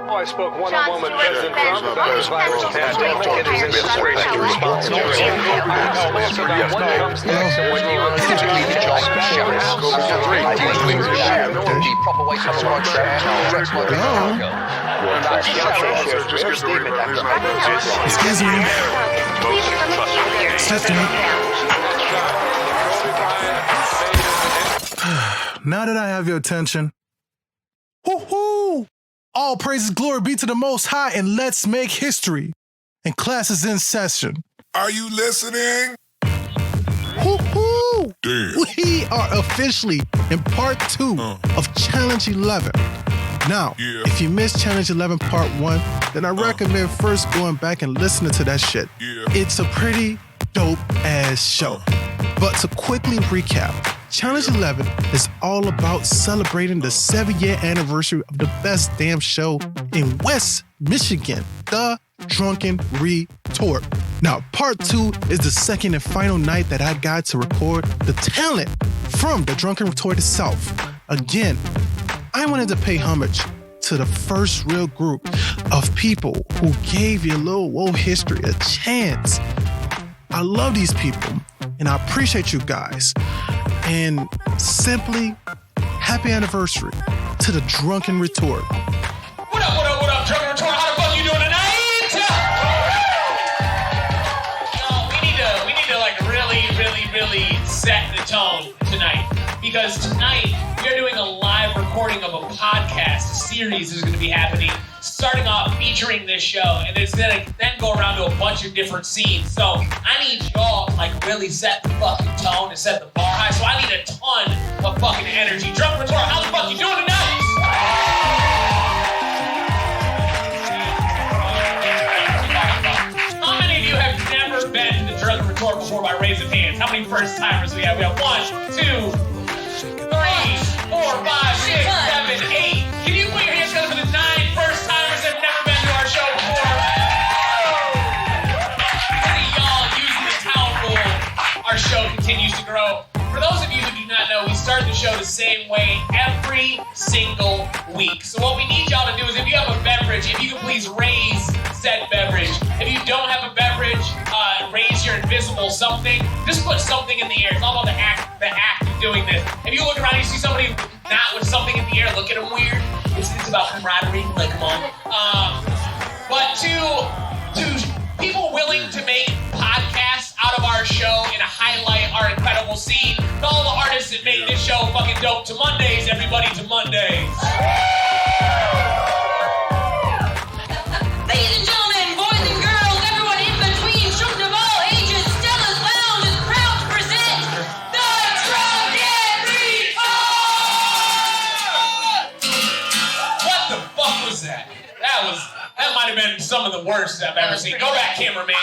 I spoke one-on-one with President Trump about his virus pandemic and his administration's response. Also about what comes next and when you typically the job showers the proper way to describe Excuse me. Now that I have your attention, woo-hoo! All praises, glory be to the Most High, and let's make history. And class is in session. Are you listening? Woo-hoo! Damn. We are officially in part 2 of Challenge 11. Now, if you missed Challenge 11 part 1, then I recommend first going back and listening to that shit. It's a pretty dope-ass show. But to quickly recap, Challenge 11 is all about celebrating the 7-year anniversary of the best damn show in West Michigan, the Drunken Retort. Now, part 2 is the second and final night that I got to record the talent from the Drunken Retort itself. Again, I wanted to pay homage to the first real group of people who gave your little woe history a chance. I love these people, and I appreciate you guys. And simply, happy anniversary to the Drunken Retort. What up, Drunken Retort? How the fuck you doing tonight? We need to like really set the tone tonight. Because tonight, we are doing a live recording of a podcast. A series is going to be happening, starting off featuring this show, and it's going to then go around to a bunch of different scenes. So I need y'all to like really set the fucking tone and set the bar high. So I need a ton of fucking energy. Drunken Retort, how the fuck you doing tonight? How many of you have never been to the Drunken Retort before by raise of hands? How many first timers we have? We have 1, 2, 3, 4, 5, 6, 7, 8. Can you put your hands together for the 9 first timers that have never been to our show before? Look at y'all using the town pool. Our show continues to grow. For those of you who do not know, we start the show the same way every single week. So what we need y'all to do is, if you have a beverage, if you can please raise said beverage. If you don't have a beverage, raise your invisible something. Just put something in the air. It's all about the act of doing this. If you look around and you see somebody not with something in the air, look at them weird. It's about camaraderie. Like, come on. But to people willing to make podcasts out of our show and highlight our incredible scene, to all the artists that made this show fucking dope, to Mondays, everybody, to Mondays. Ladies and gentlemen, boys and girls, everyone in between, children of all ages, Stella's Lounge is proud to present the Drunken Retort! What the fuck was that? That might have been some of the worst I've ever seen. Go back, cameraman.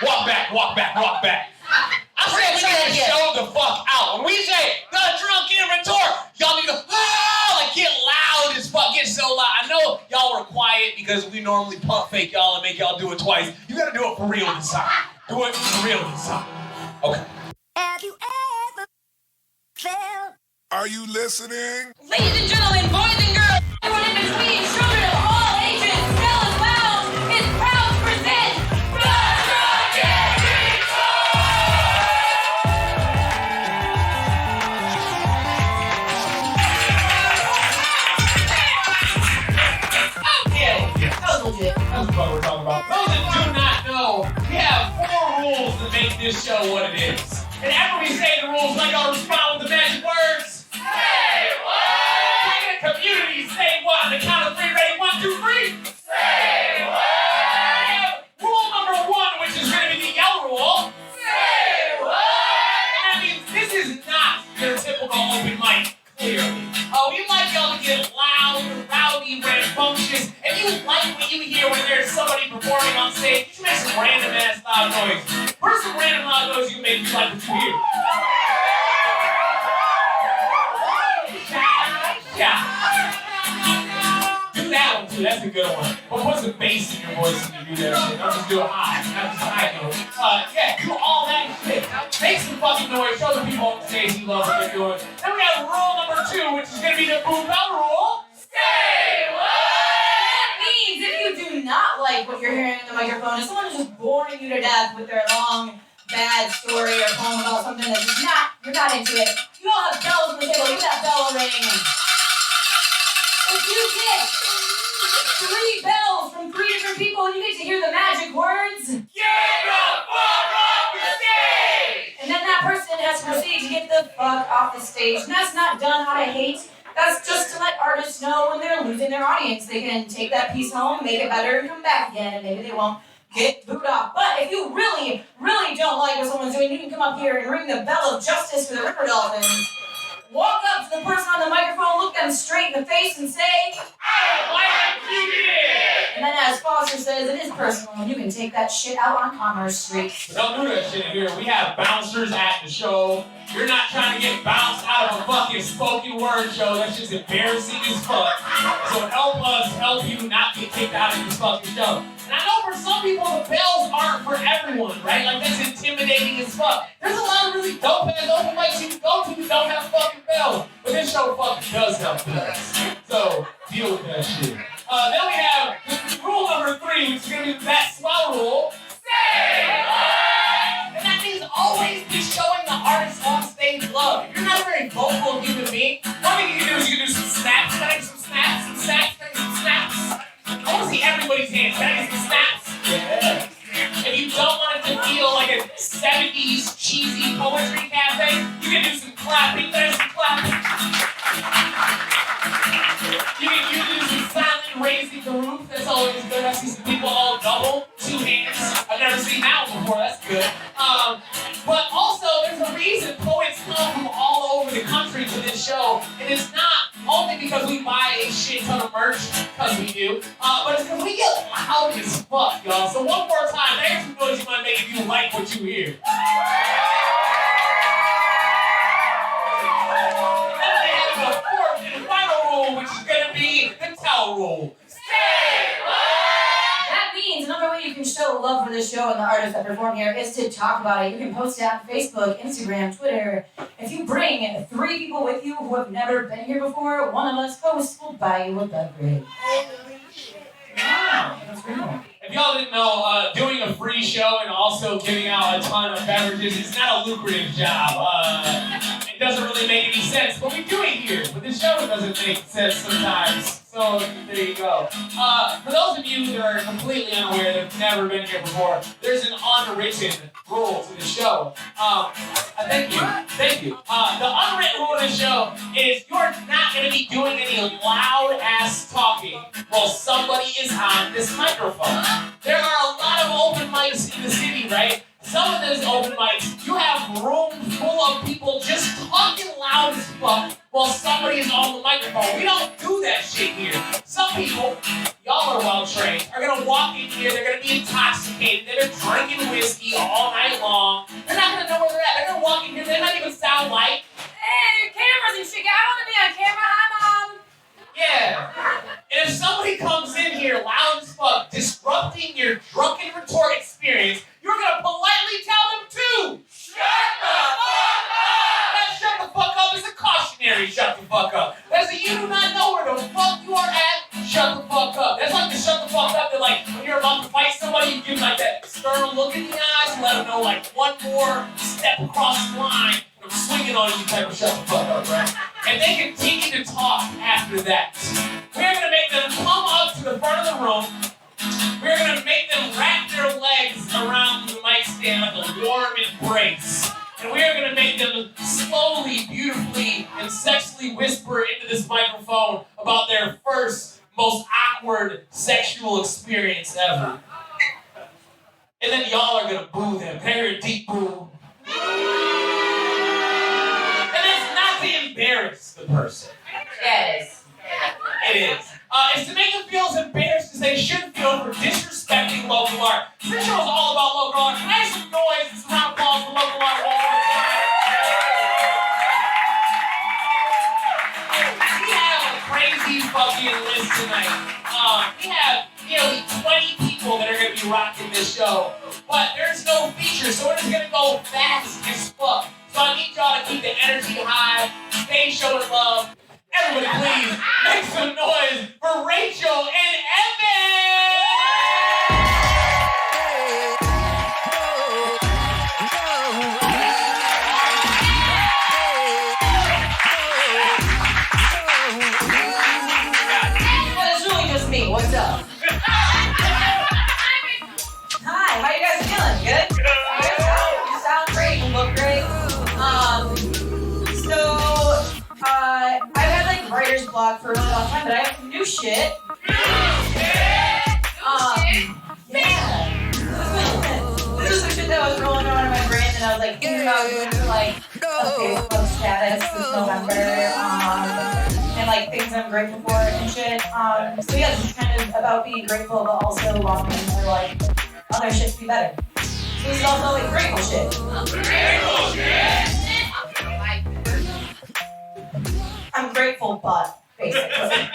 Walk back. I said we need to show the fuck out. When we say the Drunken Retort, y'all need to like get loud as fuck, get so loud. I know y'all were quiet because we normally pump fake y'all and make y'all do it twice. You gotta do it for real this time. Do it for real this time. Okay. Have you ever felt? Are you listening? Ladies and gentlemen, boys and girls, everyone in between, children of all ages, Stella's Lounge is proud to present the Drunken Retort! Yeah, that was legit. That's what we're talking about. Those that do not know, we have 4 rules that make this show what it is. And after we say the rules, like y'all respond with the magic words. Say what? Bring the community, say what? On the count of 3, ready? 1, 2, 3. Say what? Rule number 1, which is going to be the yellow rule. Say what? And that means this is not your typical open mic, clearly. We like y'all to get loud, rowdy, rambunctious. If you like what you hear when there's somebody performing on stage, you make some random ass loud noise. Where's some random loud noise you can make you like what you hear? Yeah. Do that one too, that's a good one. But put some bass in your voice when you do that shit. Don't just do it high, not just high note. Yeah, do all that shit. Make some fucking noise, show the people on stage you love what they're doing. Then we have rule number 2, which is gonna be the boom bell rule. Say what? like what you're hearing in the microphone is someone who's just boring you to death with their long, bad story or poem about something that you're not into it. You all have bells on the table. Leave that bell ring. If you get 3 bells from 3 different people and you get to hear the magic words, Get the fuck off the stage! and then that person has to proceed to get the fuck off the stage. And that's not done out of hate. That's just to let artists know when they're losing their audience. They can take that piece home, make it better, and come back again, and maybe they won't get booed off. But if you really, really don't like what someone's doing, you can come up here and ring the bell of justice for the River Dolphins. Walk up to the person on the microphone, look them straight in the face, and say, I don't like what you did! and then as Foster says, it is personal, and you can take that shit out on Commerce Street. But don't do that shit in here. We have bouncers at the show. You're not trying to get bounced out of a fucking spoken word show. That's just embarrassing as fuck. So help us help you not get kicked out of this fucking show. And I know for some people the bells aren't for everyone, right? Like that's intimidating as fuck. There's a lot of really dope ass open mics you can go to that don't have fucking bells. But this show fucking does have bells. So deal with that shit. Then we have rule number 3, which is gonna be the that swell rule. Say what? And that means always be showing the artist on stage love. If you're not a very vocal human being, one thing you can do is you can do some snaps. Can I get some snaps? Some snaps? Can I get some snaps? I want to see everybody's hands. Can I get some snaps? Yeah. If you don't want it to feel like a 70s cheesy poetry cafe, you can do some clapping. There's some clapping. You can do some silent raising the roof. That's always good. I see some people all double, 2 hands. I've never seen that one before. That's good. But also, there's a reason poets come from all over the country to this show. And it's not only because we buy a shit ton of merch, because we do, but it's because we get loud as fuck, y'all. So one more time, there's some noise you might make if you like what you hear. And then they have the 4th and final rule, which is going to be the towel rule. Say what? That means another way you can show love for this show and the artists that perform here is to talk about it. You can post it on Facebook, Instagram, Twitter. If you bring 3 people with you who have never been here before, one of us hosts will buy you a beverage. Wow, that's cool. If y'all didn't know, doing a free show and also giving out a ton of beverages is not a lucrative job. It doesn't really make any sense, but we do it here. But this show doesn't make sense sometimes. So there you go. For those of you that are completely unaware, that have never been here before, there's an unwritten rule to the show. Thank you. The unwritten rule of the show is you're not going to be doing any loud ass talking while somebody is on this microphone. There are a lot of open mics in the city, right? Some of those open mics, you have rooms full of people just talking loud as fuck while somebody is on the microphone. We don't do that shit here. Some people, y'all are well trained, are gonna walk in here, they're gonna be intoxicated, they've been drinking whiskey all night long. They're not gonna know where they're at. They're gonna walk in here, they might even sound like, Hey, cameras and shit. I want to be on camera. Hi, Mom. yeah. And if somebody comes in here loud as fuck, disrupting your drunken retort experience, you're gonna politely tell them to shut the fuck up! That shut the fuck up is a cautionary shut the fuck up. That's a you do not know where the fuck you are at, shut the fuck up. That's like the shut the fuck up that like when you're about to fight somebody, you give like that stern look in the eyes and let them know like one more step across the line and I'm swinging on you type of shut the fuck up, right? And they continue to talk after that. We're gonna make them come up to the front of the room. We're gonna make them wrap their legs around the mic stand like a warm embrace. And we are gonna make them slowly, beautifully, and sexually whisper into this microphone about their first, most awkward sexual experience ever. And then y'all are gonna boo them. Can I hear a deep boo? And that's not to embarrass the person. Yes. It is. It's to make them feel as embarrassed as they should feel for disrespecting local art. This show is all about local art. Can I have some noise and some round of applause for local art one more time? We have a crazy fucking list tonight. We have nearly 20 people that are going to be rocking this show. But there's no feature, so we're just going to go fast as fuck. So I need y'all to keep the energy high, stay showing love. Everybody please make some noise for Rachel and Evan! Hey, what's up? Hi, how you guys feeling? Good? You sound great. You look great. I've had like writer's block for a really long time, but I have some new shit. Yeah. This is the shit that was rolling around in my brain, and I was like thinking about doing like a Facebook status this November, and like things I'm grateful for and shit. So yeah, this is kind of about being grateful, but also longing for like other shit to be better. So this is also like grateful shit. Grateful shit. I'm grateful, but basically.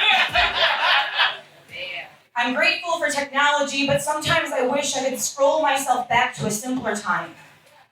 I'm grateful for technology, but sometimes I wish I could scroll myself back to a simpler time.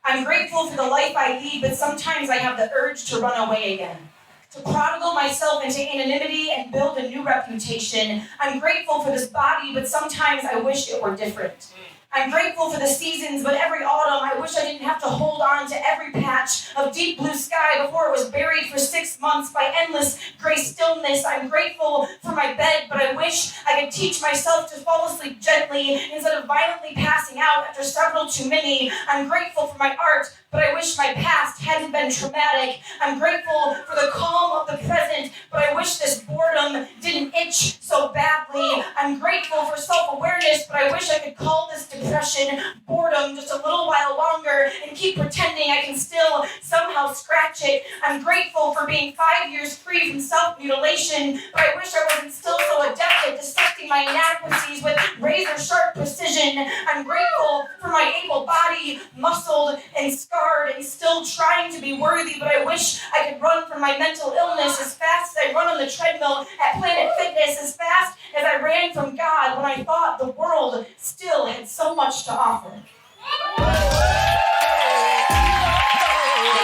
I'm grateful for the life I lead, but sometimes I have the urge to run away again. To prodigal myself into anonymity and build a new reputation. I'm grateful for this body, but sometimes I wish it were different. I'm grateful for the seasons, but every autumn I wish I didn't have to hold on to every patch of deep blue sky before it was buried for 6 months by endless gray stillness. I'm grateful for my bed, but I wish I could teach myself to fall asleep gently instead of violently passing out after several too many. I'm grateful for my art, but I wish my past hadn't been traumatic. I'm grateful for the calm of the present, but I wish this boredom didn't itch so badly. I'm grateful for self-awareness, but I wish I could call this depression boredom just a little while longer and keep pretending I can still somehow scratch it. I'm grateful for being 5 years free from self-mutilation, but I wish I wasn't still so adept at dissecting my inadequacies with razor-sharp precision. I'm grateful for my able-bodied, muscled, and scarred and still trying to be worthy, but I wish I could run from my mental illness as fast as I run on the treadmill at Planet Fitness, as fast as I ran from God when I thought the world still had so much to offer. Thank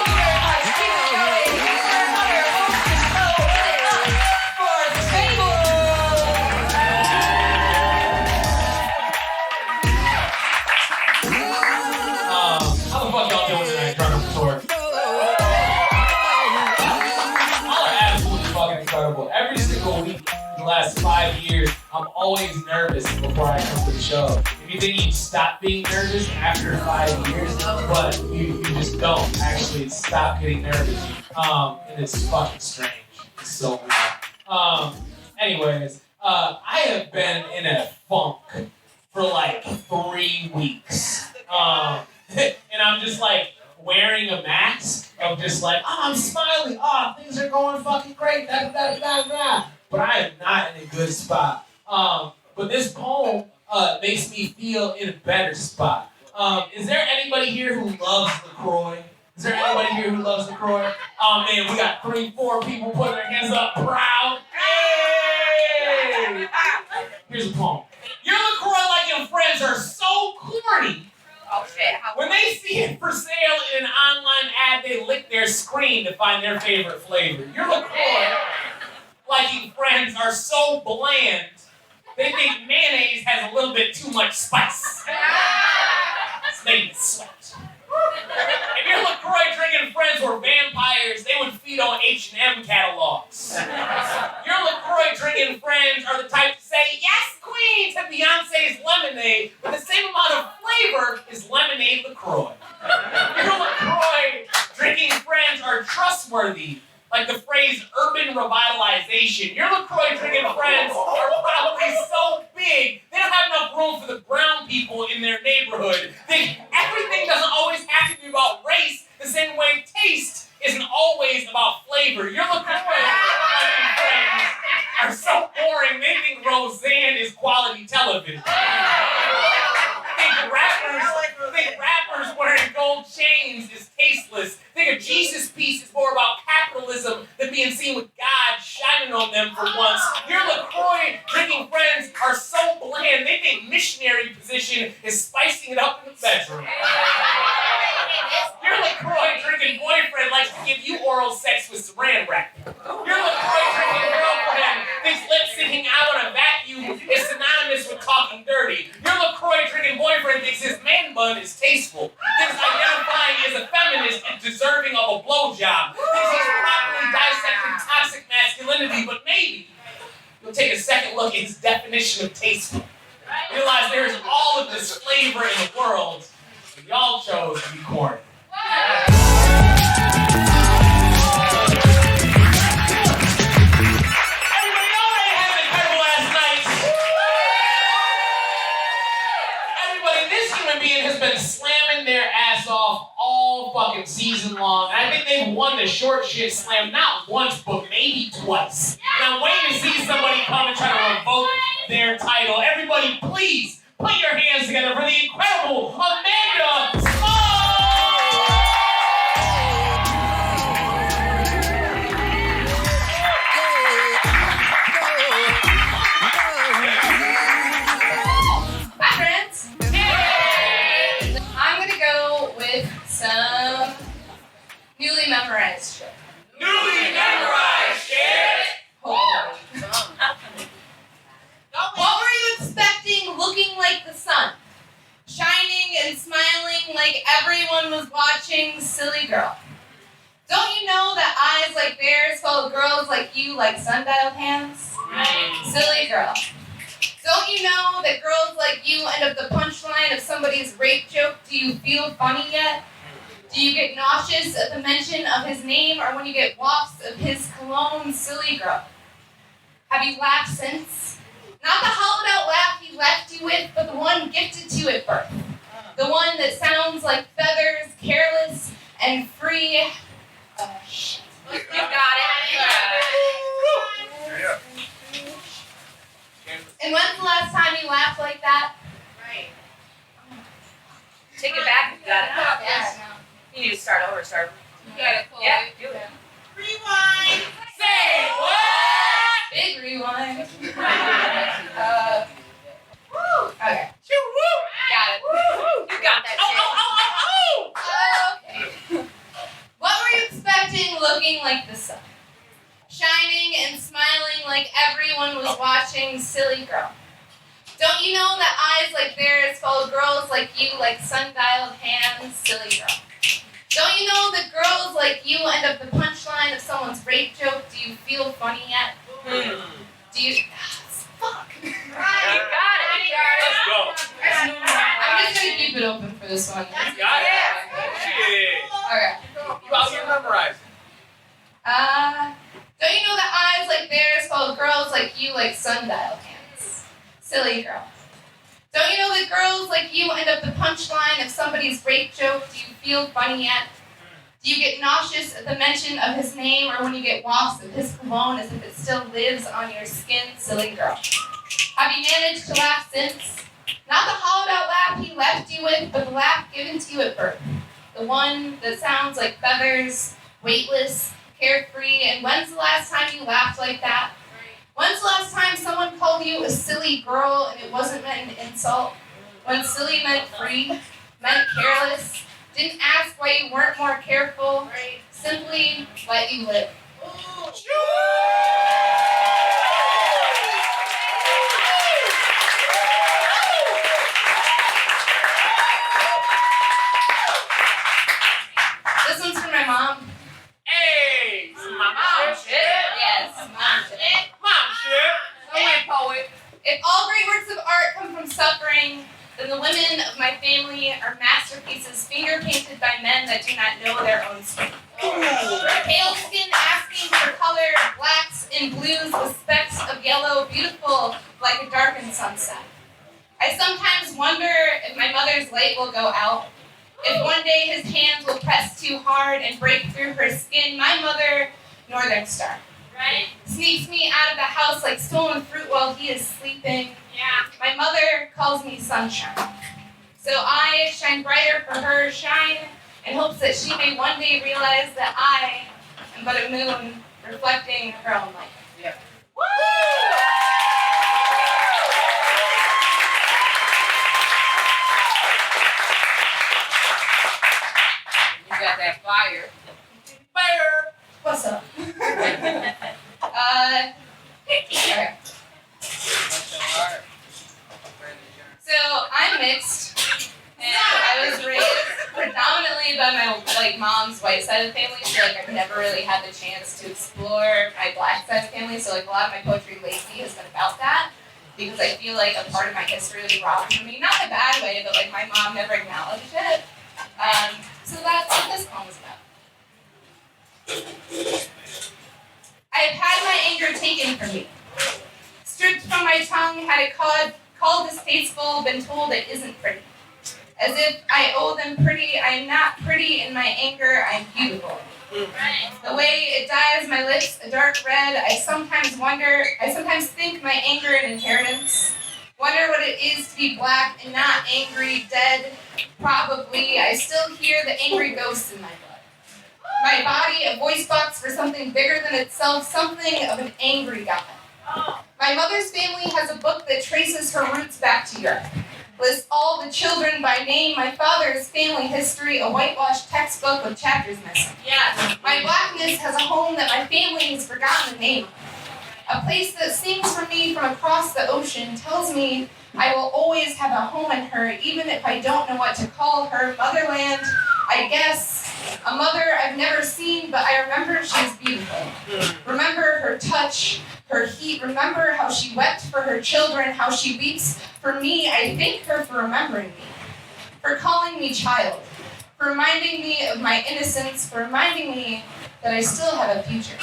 you very much. Keep it going. Here's for another hostess show. Give it up for Fable. How the fuck y'all doing tonight, Drunken Retort? Y'all are absolutely fucking incredible. Every single week in the last 5 years, I'm always nervous before I come to the show. If you think you stop being nervous after 5 years, but you just don't actually stop getting nervous. And it's fucking strange. It's so weird. Anyways, I have been in a funk for like 3 weeks. And I'm just like wearing a mask of just like, oh, I'm smiling, oh, things are going fucking great, da da da da. But I am not in a good spot. But this poem makes me feel in a better spot. Is there anybody here who loves LaCroix? Is there anybody here who loves LaCroix? Oh man, we got 3-4 people putting their hands up, proud. Hey! Here's a poem. Your LaCroix like your friends are so corny. Oh shit. When they see it for sale in an online ad, they lick their screen to find their favorite flavor. Your LaCroix liking friends are so bland, they think mayonnaise has a little bit too much spice. It's making me sweat. If your LaCroix drinking friends were vampires, they would feed on H&M catalogs. Your LaCroix drinking friends are the type to say, yes, queen, to Beyonce's lemonade, but the same amount of flavor is lemonade LaCroix. Your LaCroix drinking friends are trustworthy, like the phrase urban revitalization. Your LaCroix drinking friends are probably so big, they don't have enough room for the brown people in their neighborhood. Everything doesn't always have to be about race, the same way taste isn't always about flavor. Your LaCroix friends are so boring, they think Roseanne is quality television. Think rappers wearing gold chains is tasteless. Think a Jesus piece is more about capitalism than being seen with God shining on them for once. Your LaCroix drinking friends are so bland, they think missionary position is spicing it up in the bedroom. Your LaCroix drinking boyfriend likes to give you oral sex with saran wrap. Your LaCroix drinking girlfriend thinks lip syncing out on a vacuum is synonymous with talking dirty. Your LaCroix drinking boyfriend thinks his man bun is tasteful. Thinks identifying as a feminist is deserving of a blowjob. Thinks he's properly dissecting toxic masculinity, but maybe you'll take a second look at his definition of tasteful. Realize there is all of this flavor in the world, and y'all chose to be corny. Everybody know they had an incredible last night. Everybody, this human being has been slamming their ass off all fucking season long. And I think they've won the short shit slam not once, but maybe twice. And I'm waiting to see somebody come and try to revoke their title. Everybody, please put your hands together for the incredible Amanda Small! Hi, friends. I'm gonna go with some newly memorized shit. Newly memorized shit! Hopefully. What were you expecting looking like the sun? Shining and smiling like everyone was watching Silly Girl. Don't you know that eyes like theirs follow girls like you like sundial hands? Silly Girl. Don't you know that girls like you end up the punchline of somebody's rape joke? Do you feel funny yet? Do you get nauseous at the mention of his name or when you get wafts of his cologne? Silly Girl. Have you laughed since? Not the hollowed out laugh he left you with, but the one gifted to you at birth. The one that sounds like feathers, careless and free. Oh, shit. You got it. And when's the last time you laughed like that? Right. Take it back if you got it. Yes. You need to start over, start. You got it. Yeah, do it. Rewind. Say what? Big rewind. Woo. Okay. Got it. You got that shit. Okay. What were you expecting looking like the sun? Shining and smiling like everyone was watching Silly Girl. Don't you know that eyes like theirs follow girls like you like sundialed hands? Silly Girl. Don't you know that girls like you end up the punchline of someone's rape joke? Do you feel funny yet? Do you... Fuck. You got it. Let's go. I'm just gonna keep it open for this one. You got it. Shit. Okay. You out here memorizing. Don't you know that eyes like theirs follow girls like you like sundial hands? Silly Girl. Don't you know that girls like you end up the punchline of somebody's rape joke? Do you feel funny yet? Do you get nauseous at the mention of his name or when you get wafts of his cologne as if it still lives on your skin? Silly Girl. Have you managed to laugh since? Not the hollowed out laugh he left you with, but the laugh given to you at birth. The one that sounds like feathers, weightless, carefree. And when's the last time you laughed like that? When's the last time someone called you a silly girl and it wasn't meant an insult? When silly meant free, meant careless, didn't ask why you weren't more careful, simply let you live. This one's for my mom. Hey! Mom shit. Yes, mom shit. Mom shit. Poet. If all great works of art come from suffering, then the women of my family are masterpieces finger painted by men that do not know their own skin. Pale skin asking for color, blacks and blues with specks of yellow, beautiful like a darkened sunset. I sometimes wonder if my mother's light will go out. If one day his hands will press too hard and break through her skin, my mother, Northern Star. Right? Sneaks me out of the house like stolen fruit while he is sleeping. Yeah. My mother calls me sunshine. So I shine brighter for her shine in hopes that she may one day realize that I am but a moon reflecting her own light. Yeah. Woo! You got that fire. Fire! What's up? Okay. So I'm mixed, and I was raised predominantly by my like mom's white side of the family, so like I've never really had the chance to explore my black side of the family. So like a lot of my poetry lately has been about that because I feel like a part of my history was robbed from me. Not in a bad way, but like my mom never acknowledged it. So that's what this poem was about. I have had my anger taken from me. Stripped from my tongue, had it called distasteful, been told it isn't pretty. As if I owe them pretty, I am not pretty in my anger, I'm beautiful. The way it dyes my lips a dark red, I sometimes think my anger an inheritance. Wonder what it is to be black and not angry, dead. Probably, I still hear the angry ghosts in my blood. My body, a voice box for something bigger than itself, something of an angry god. My mother's family has a book that traces her roots back to Europe. Lists all the children by name. My father's family history, a whitewashed textbook with chapters missing. Yeah. My blackness has a home that my family has forgotten the name of. A place that sings for me from across the ocean, tells me I will always have a home in her, even if I don't know what to call her. Motherland, I guess. A mother I've never seen, but I remember she was beautiful. Remember her touch, her heat. Remember how she wept for her children, how she weeps for me. I thank her for remembering me, for calling me child, for reminding me of my innocence, for reminding me that I still have a future.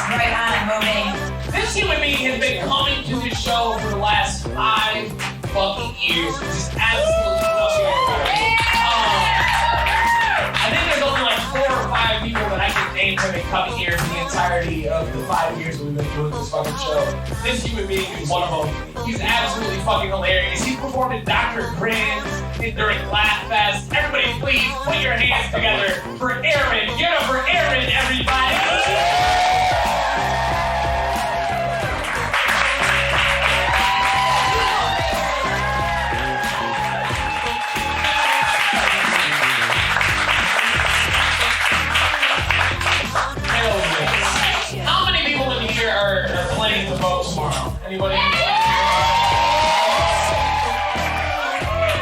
Right on, moving. This human being has been coming to this show for the last 5 fucking years. Just absolutely fucking incredible. I think there's only like 4 or 5 people that I can name that have been coming here for the entirety of the 5 years we've been doing this fucking show. This human being is one of them. He's absolutely fucking hilarious. He performed at Dr. Grand during Laugh Fest. Everybody please put your hands together for Aaron. Get up for Aaron, everybody. How many people in here are planning to vote tomorrow? Anybody?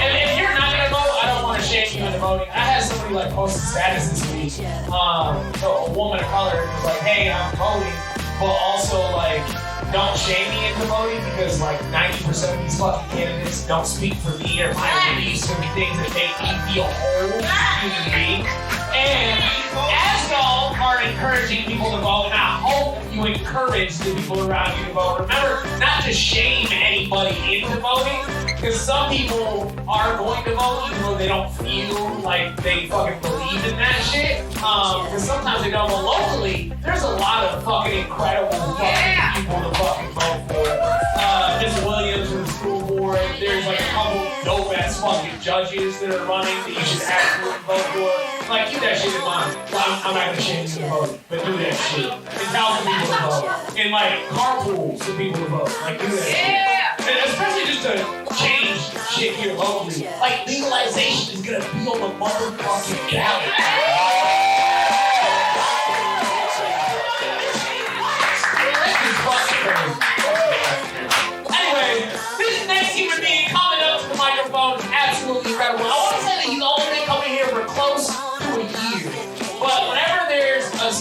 And if you're not gonna vote, I don't want to shame you into voting. I had somebody like post a status this week. A woman of color was like, "Hey, I'm voting, but also like, don't shame me into voting because like 90% of these fucking candidates don't speak for me or my beliefs or things that make me feel whole as a human being." And as y'all are encouraging people to vote, and I hope you encourage the people around you to vote. Remember, not to shame anybody into voting, because some people are going to vote even though they don't feel like they fucking believe in that shit. Because sometimes they don't. But locally, there's a lot of fucking incredible fucking people to fucking vote for. Ms. Williams from the school board. There's like a couple dope ass fucking judges that are running that you should absolutely vote for. Like, keep that shit in mind. Well, I'm not gonna shame you to vote, but do that shit. And tell some people to vote. And like, carpool to people to vote. Like, do that shit. And especially just to change shit here locally. Like, legalization is gonna be on the motherfucking ballot. Anyway, this next human being coming up to the microphone is absolutely incredible. I want to say that he's only been coming here for close to a year. But whenever there's a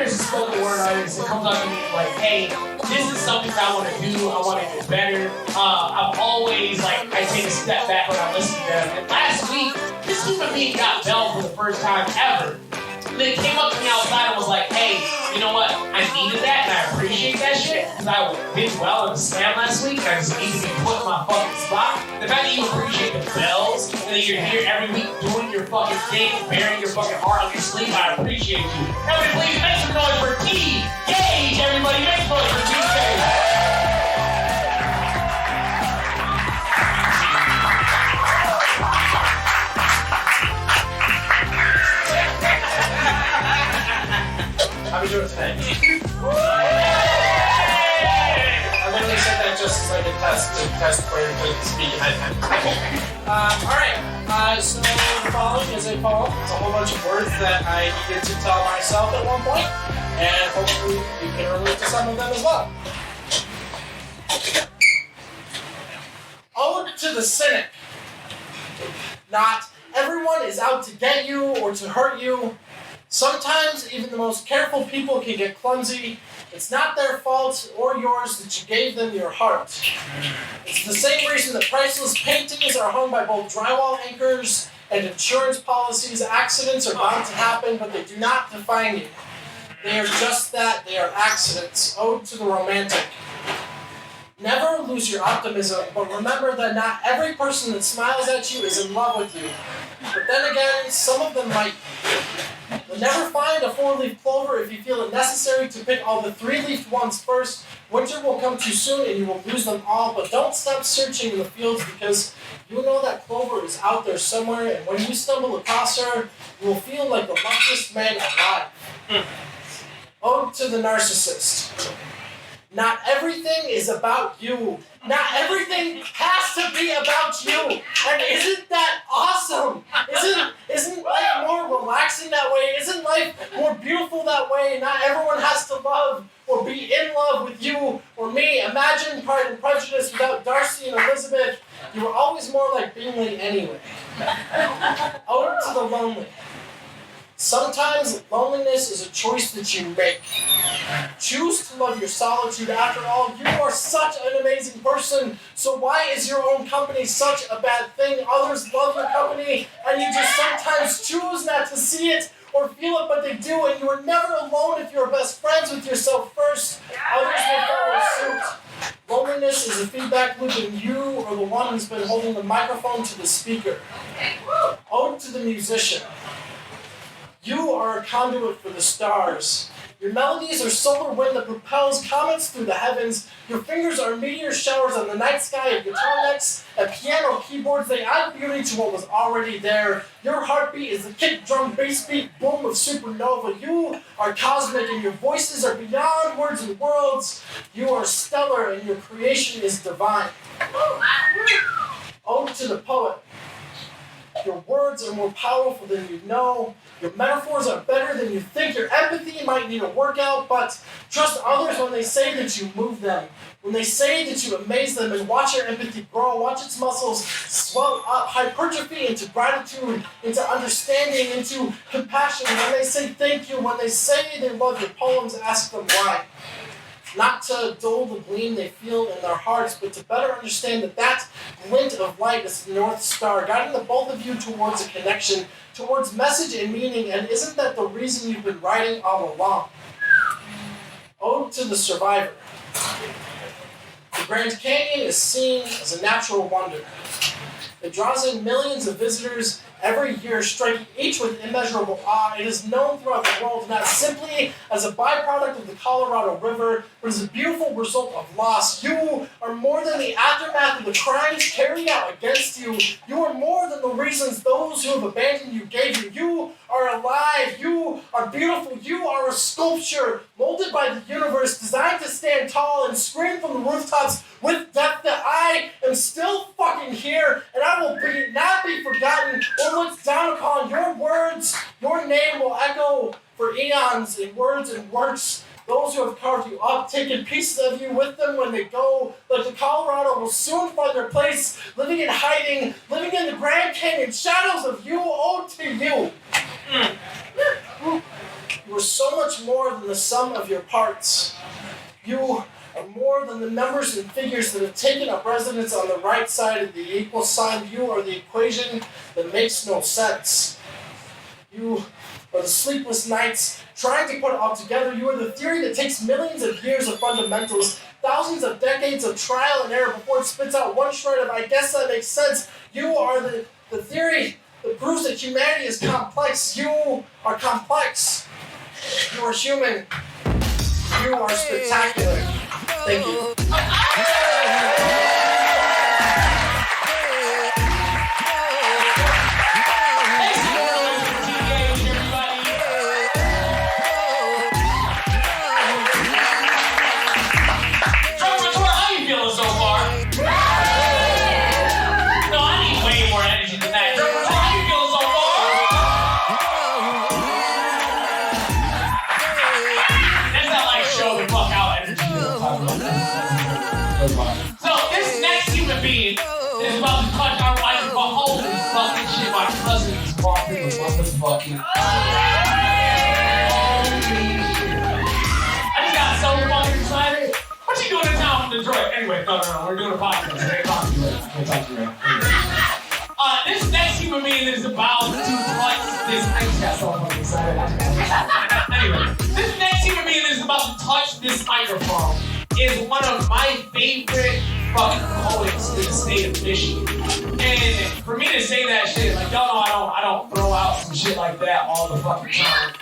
spoken word artist that comes up to me like, "Hey, this is something that I want to do. I want to get better." I've always I take a step back when I listen to them. And last week, this human being got Bell for the first time ever. And then came up to me outside and was like, "Hey, you know what? I needed that and I appreciate that shit because I did well in the slam last week and I just need to be put in my fucking spot." The fact that you appreciate the bells and that you're here every week doing your fucking thing, bearing your fucking heart on your sleeve, I appreciate you. Everybody please make some noise for T. Gage, everybody make some noise for T. Gage. How we doing today? I literally said that just as like a test. test player to speak ahead. Alright, so the following is a poem. It's a whole bunch of words that I needed to tell myself at one point, and hopefully you can relate to some of them as well. Ode to the cynic. Not everyone is out to get you or to hurt you. Sometimes even the most careful people can get clumsy. It's not their fault or yours that you gave them your heart. It's the same reason that priceless paintings are hung by both drywall anchors and insurance policies. Accidents are bound to happen, but they do not define you. They are just that, they are accidents. Ode to the romantic. Never lose your optimism, but remember that not every person that smiles at you is in love with you. But then again, some of them might be. You'll never find a 4-leaf clover if you feel it necessary to pick all the 3-leafed ones first. Winter will come too soon and you will lose them all, but don't stop searching in the fields because you know that clover is out there somewhere, and when you stumble across her, you will feel like the luckiest man alive. Ode to the narcissist. Not everything is about you. Not everything has to be about you. And isn't that awesome? Isn't life more relaxing that way? Isn't life more beautiful that way? Not everyone has to love or be in love with you or me. Imagine Pride and Prejudice without Darcy and Elizabeth. You were always more like Bingley anyway. Ode to the lonely. Sometimes loneliness is a choice that you make. Choose to love your solitude. After all, you are such an amazing person. So why is your own company such a bad thing? Others love your company, and you just sometimes choose not to see it or feel it, but they do. And you are never alone if you're best friends with yourself first. Others will follow suit. Loneliness is a feedback loop, and you are the one who's been holding the microphone to the speaker. Ode to the musician. You are a conduit for the stars. Your melodies are solar wind that propels comets through the heavens. Your fingers are meteor showers on the night sky of guitar necks and piano keyboards. They add beauty to what was already there. Your heartbeat is the kick drum bass beat boom of supernova. You are cosmic and your voices are beyond words and worlds. You are stellar and your creation is divine. Ode to the poet. Your words are more powerful than you know. Your metaphors are better than you think. Your empathy might need a workout, but trust others when they say that you move them. When they say that you amaze them, and watch your empathy grow. Watch its muscles swell up, hypertrophy into gratitude, into understanding, into compassion. When they say thank you, when they say they love your poems, ask them why. Not to dull the gleam they feel in their hearts, but to better understand that that glint of light is the North Star, guiding the both of you towards a connection, towards message and meaning, and isn't that the reason you've been writing all along? Ode to the survivor. The Grand Canyon is seen as a natural wonder. It draws in millions of visitors every year, striking each with immeasurable awe. It is known throughout the world not simply as a byproduct of the Colorado River, but as a beautiful result of loss. You are more than the aftermath of the crimes carried out against you. You are more than the reasons those who have abandoned you gave you. You are alive. You are beautiful. You are a sculpture molded by the universe, designed to stand tall and scream from the rooftops with depth that I am still fucking here, and I will not be forgotten or looked down upon. Your words, your name will echo for eons in words and works. Those who have carved you up, taken pieces of you with them when they go, like the Colorado will soon find their place, living in hiding, living in the Grand Canyon shadows of you. Ode to you. You are so much more than the sum of your parts. You are more than the numbers and figures that have taken up residence on the right side of the equal sign. You are the equation that makes no sense. You are the sleepless nights trying to put it all together. You are the theory that takes millions of years of fundamentals, thousands of decades of trial and error before it spits out one shred of I guess that makes sense. You are the theory that proves that humanity is complex. You are complex. You are human. You are spectacular. Thank you. Drunken Retort, how you feeling so far? So this next human being is about to touch our wife, but holy fucking shit, my cousin's walking the motherfucking. I just got so fucking excited. What you doing in town from Detroit? Anyway, no, we're doing a podcast. I can't talk to you later. This next human being is about to touch this. I just got so fucking excited. Anyway, this next human being is about to touch this microphone is one of my favorite fucking poets in the state of Michigan. And for me to say that shit, like y'all know I don't throw out some shit like that all the fucking time.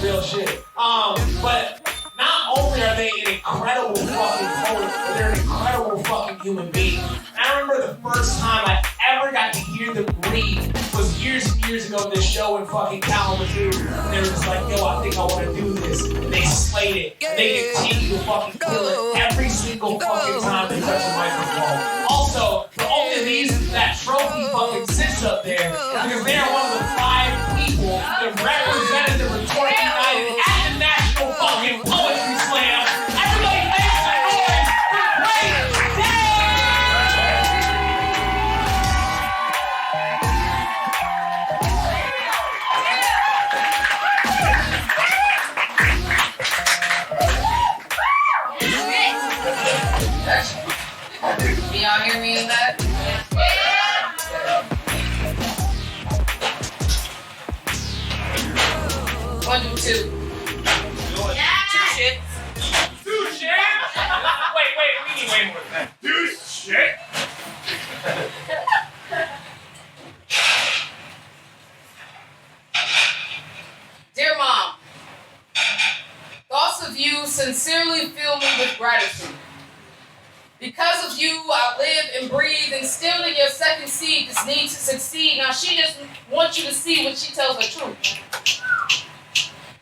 Real shit. But not only are they an incredible fucking poet, but they're an incredible fucking human being. And I remember the first time I ever got to hear them read was years and years ago in this show in fucking Kalamazoo. And they were just like, yo, I think I want to do this. And they slayed it. And they continue to fucking kill it every single fucking time they touch a microphone. Also, the only reason that trophy fucking sits up there is because they are one of the 5 people that represented the Retort United at the National fucking Poetry Slam. Everybody make some noise for Great Day! Can y'all hear me in that? One, two. Two shit. Two shit? Wait, we need way more than that. Two shit? Dear Mom, thoughts of you sincerely fill me with gratitude. Because of you, I live and breathe, instilled in your second seed this need to succeed. Now she just wants you to see when she tells the truth.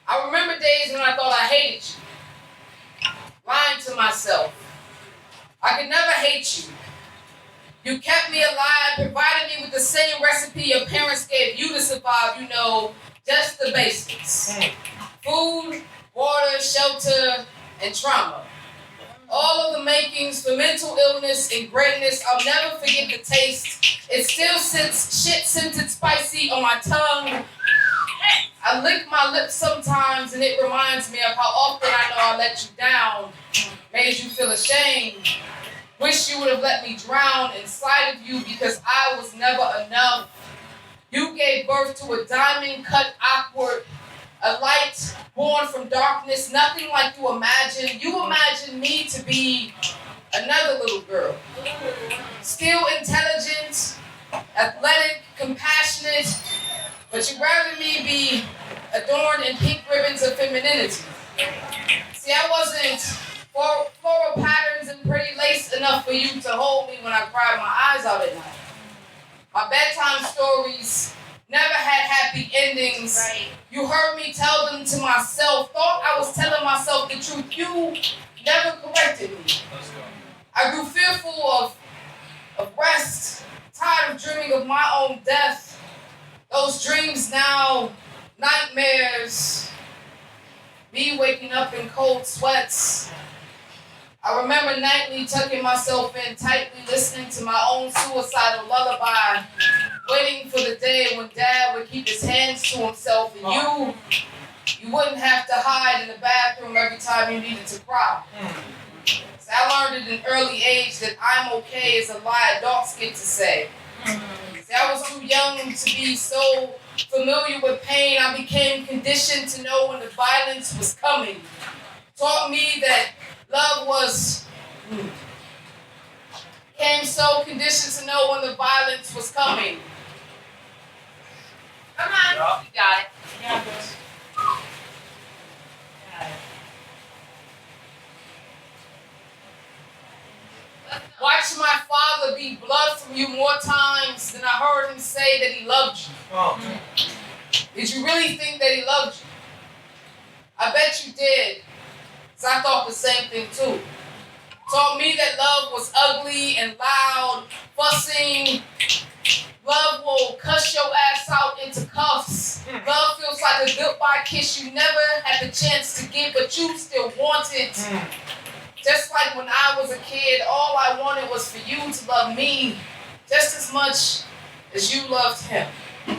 I remember days when I thought I hated you. Lying to myself. I could never hate you. You kept me alive, provided me with the same recipe your parents gave you to survive, you know, just the basics. Food, water, shelter, and trauma. All of the makings for mental illness and greatness. I'll never forget the taste. It still sits shit-scented spicy on my tongue. I lick my lips sometimes and it reminds me of how often I know I let you down. Made you feel ashamed. Wish you would have let me drown inside of you because I was never enough. You gave birth to a diamond cut awkward. A light born from darkness, nothing like you imagine. You imagine me to be another little girl. Still intelligent, athletic, compassionate, but you'd rather me be adorned in pink ribbons of femininity. See, I wasn't floral patterns and pretty lace enough for you to hold me when I cried my eyes out at night. My bedtime stories never had happy endings. Right. You heard me tell them to myself, thought I was telling myself the truth. You never corrected me. I grew fearful of rest, tired of dreaming of my own death. Those dreams now, nightmares, me waking up in cold sweats. I remember nightly tucking myself in tightly, listening to my own suicidal lullaby, waiting for the day when Dad would keep his hands to himself and you wouldn't have to hide in the bathroom every time you needed to cry. So I learned at an early age that I'm okay is a lie adults get to say. See, I was too young to be so familiar with pain. I became conditioned to know when the violence was coming. Taught me that love was... Became so conditioned to know when the violence was coming. Come on. You got it. Watch my father beat blood from you more times than I heard him say that he loved you. Did you really think that he loved you? I bet you did. Because I thought the same thing too. Taught me that love was ugly and loud, fussing. Love will cuss your ass out into cuffs. Love feels like a goodbye kiss you never had the chance to give, but you still wanted. Just like when I was a kid, all I wanted was for you to love me just as much as you loved him. Woo!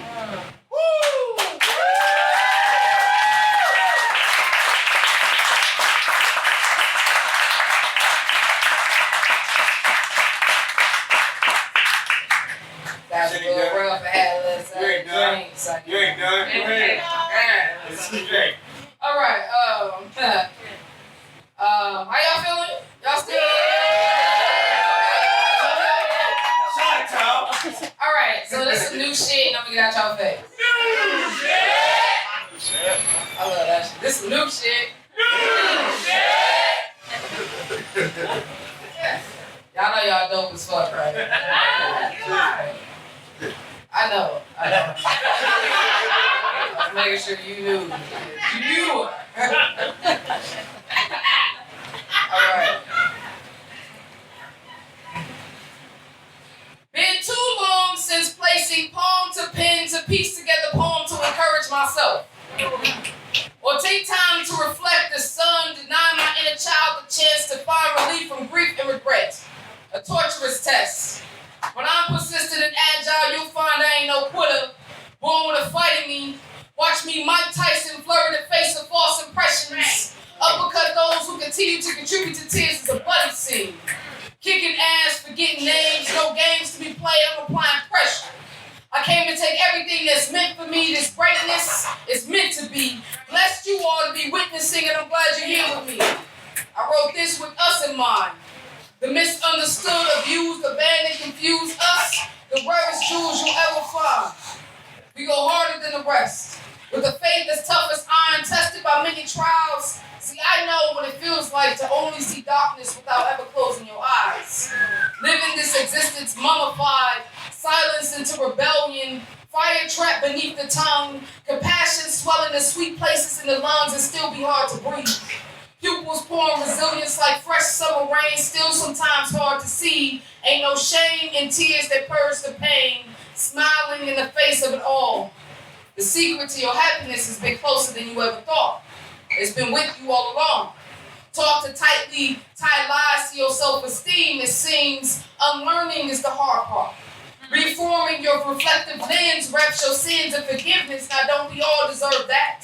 That's a little rough. I had a little drink. You ain't done. Go ahead. This is great. All right. How y'all feeling? Y'all still? Shut it, Tom. All right. So this is new shit, and I'm gonna get out y'all face. New shit. I love that shit. This is new shit. Y'all know y'all dope as fuck, right? I know. I'm making sure you knew. You knew. All right. Been too long since placing palm to pen to piece together poem to encourage myself. Or take time to reflect the sun, deny my inner child the chance to find relief from grief and regret. A torturous test. When I'm persistent and agile, you'll find I ain't no quitter. Born with a fight in me. Watch me Mike Tyson flurry the face of false impressions. Uppercut those who continue to contribute to tears as a bloody scene. Kicking ass, forgetting names, no games to be played, I'm applying pressure. I came to take everything that's meant for me, this greatness is meant to be. Blessed you all to be witnessing, and I'm glad you're here with me. I wrote this with us in mind. The misunderstood, abused, abandoned, confused us, the rarest jewels you'll ever find. We go harder than the rest. With a faith as tough as iron, tested by many trials. See, I know what it feels like to only see darkness without ever closing your eyes. Living this existence mummified, silenced into rebellion, fire trapped beneath the tongue, compassion swelling the sweet places in the lungs and still be hard to breathe. Pupils pouring resilience like fresh summer rain, still sometimes hard to see. Ain't no shame in tears that purge the pain, smiling in the face of it all. The secret to your happiness has been closer than you ever thought. It's been with you all along. Taught to tightly tie lies to your self-esteem, it seems unlearning is the hard part. Reforming your reflective lens wraps your sins in forgiveness. Now don't we all deserve that?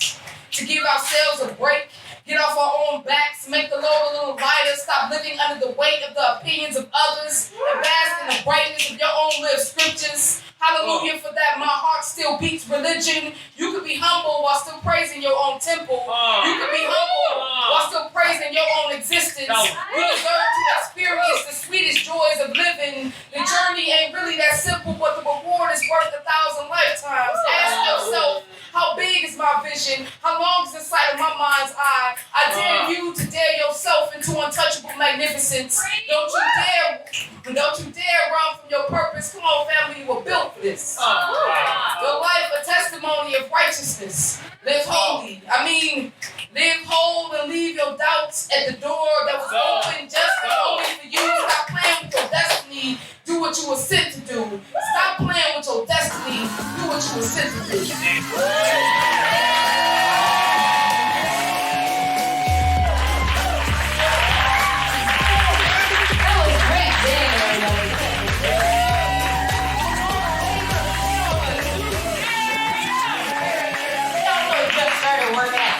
To give ourselves a break, get off our own backs, make the load a little lighter, stop living under the weight of the opinions of others, and bask in the brightness of your own lived scriptures. Hallelujah for that, my heart still beats religion. You could be humble while still praising your own temple. You could be humble while still praising your own existence. You deserve to experience the sweetest joys of living. The journey ain't really that simple, but the reward is worth 1,000 lifetimes. Ask yourself, how big is my vision? How long is the sight of my mind's eye? I dare you to dare yourself into untouchable magnificence. Don't you dare run from your purpose. Come on, family, you were built for this. Your life a testimony of righteousness. Live holy. Live whole and leave your doubts at the door that was open just and only for you. Stop playing with your destiny. Do what you were sent to do. Stop playing with your destiny. Do what you were sent to do.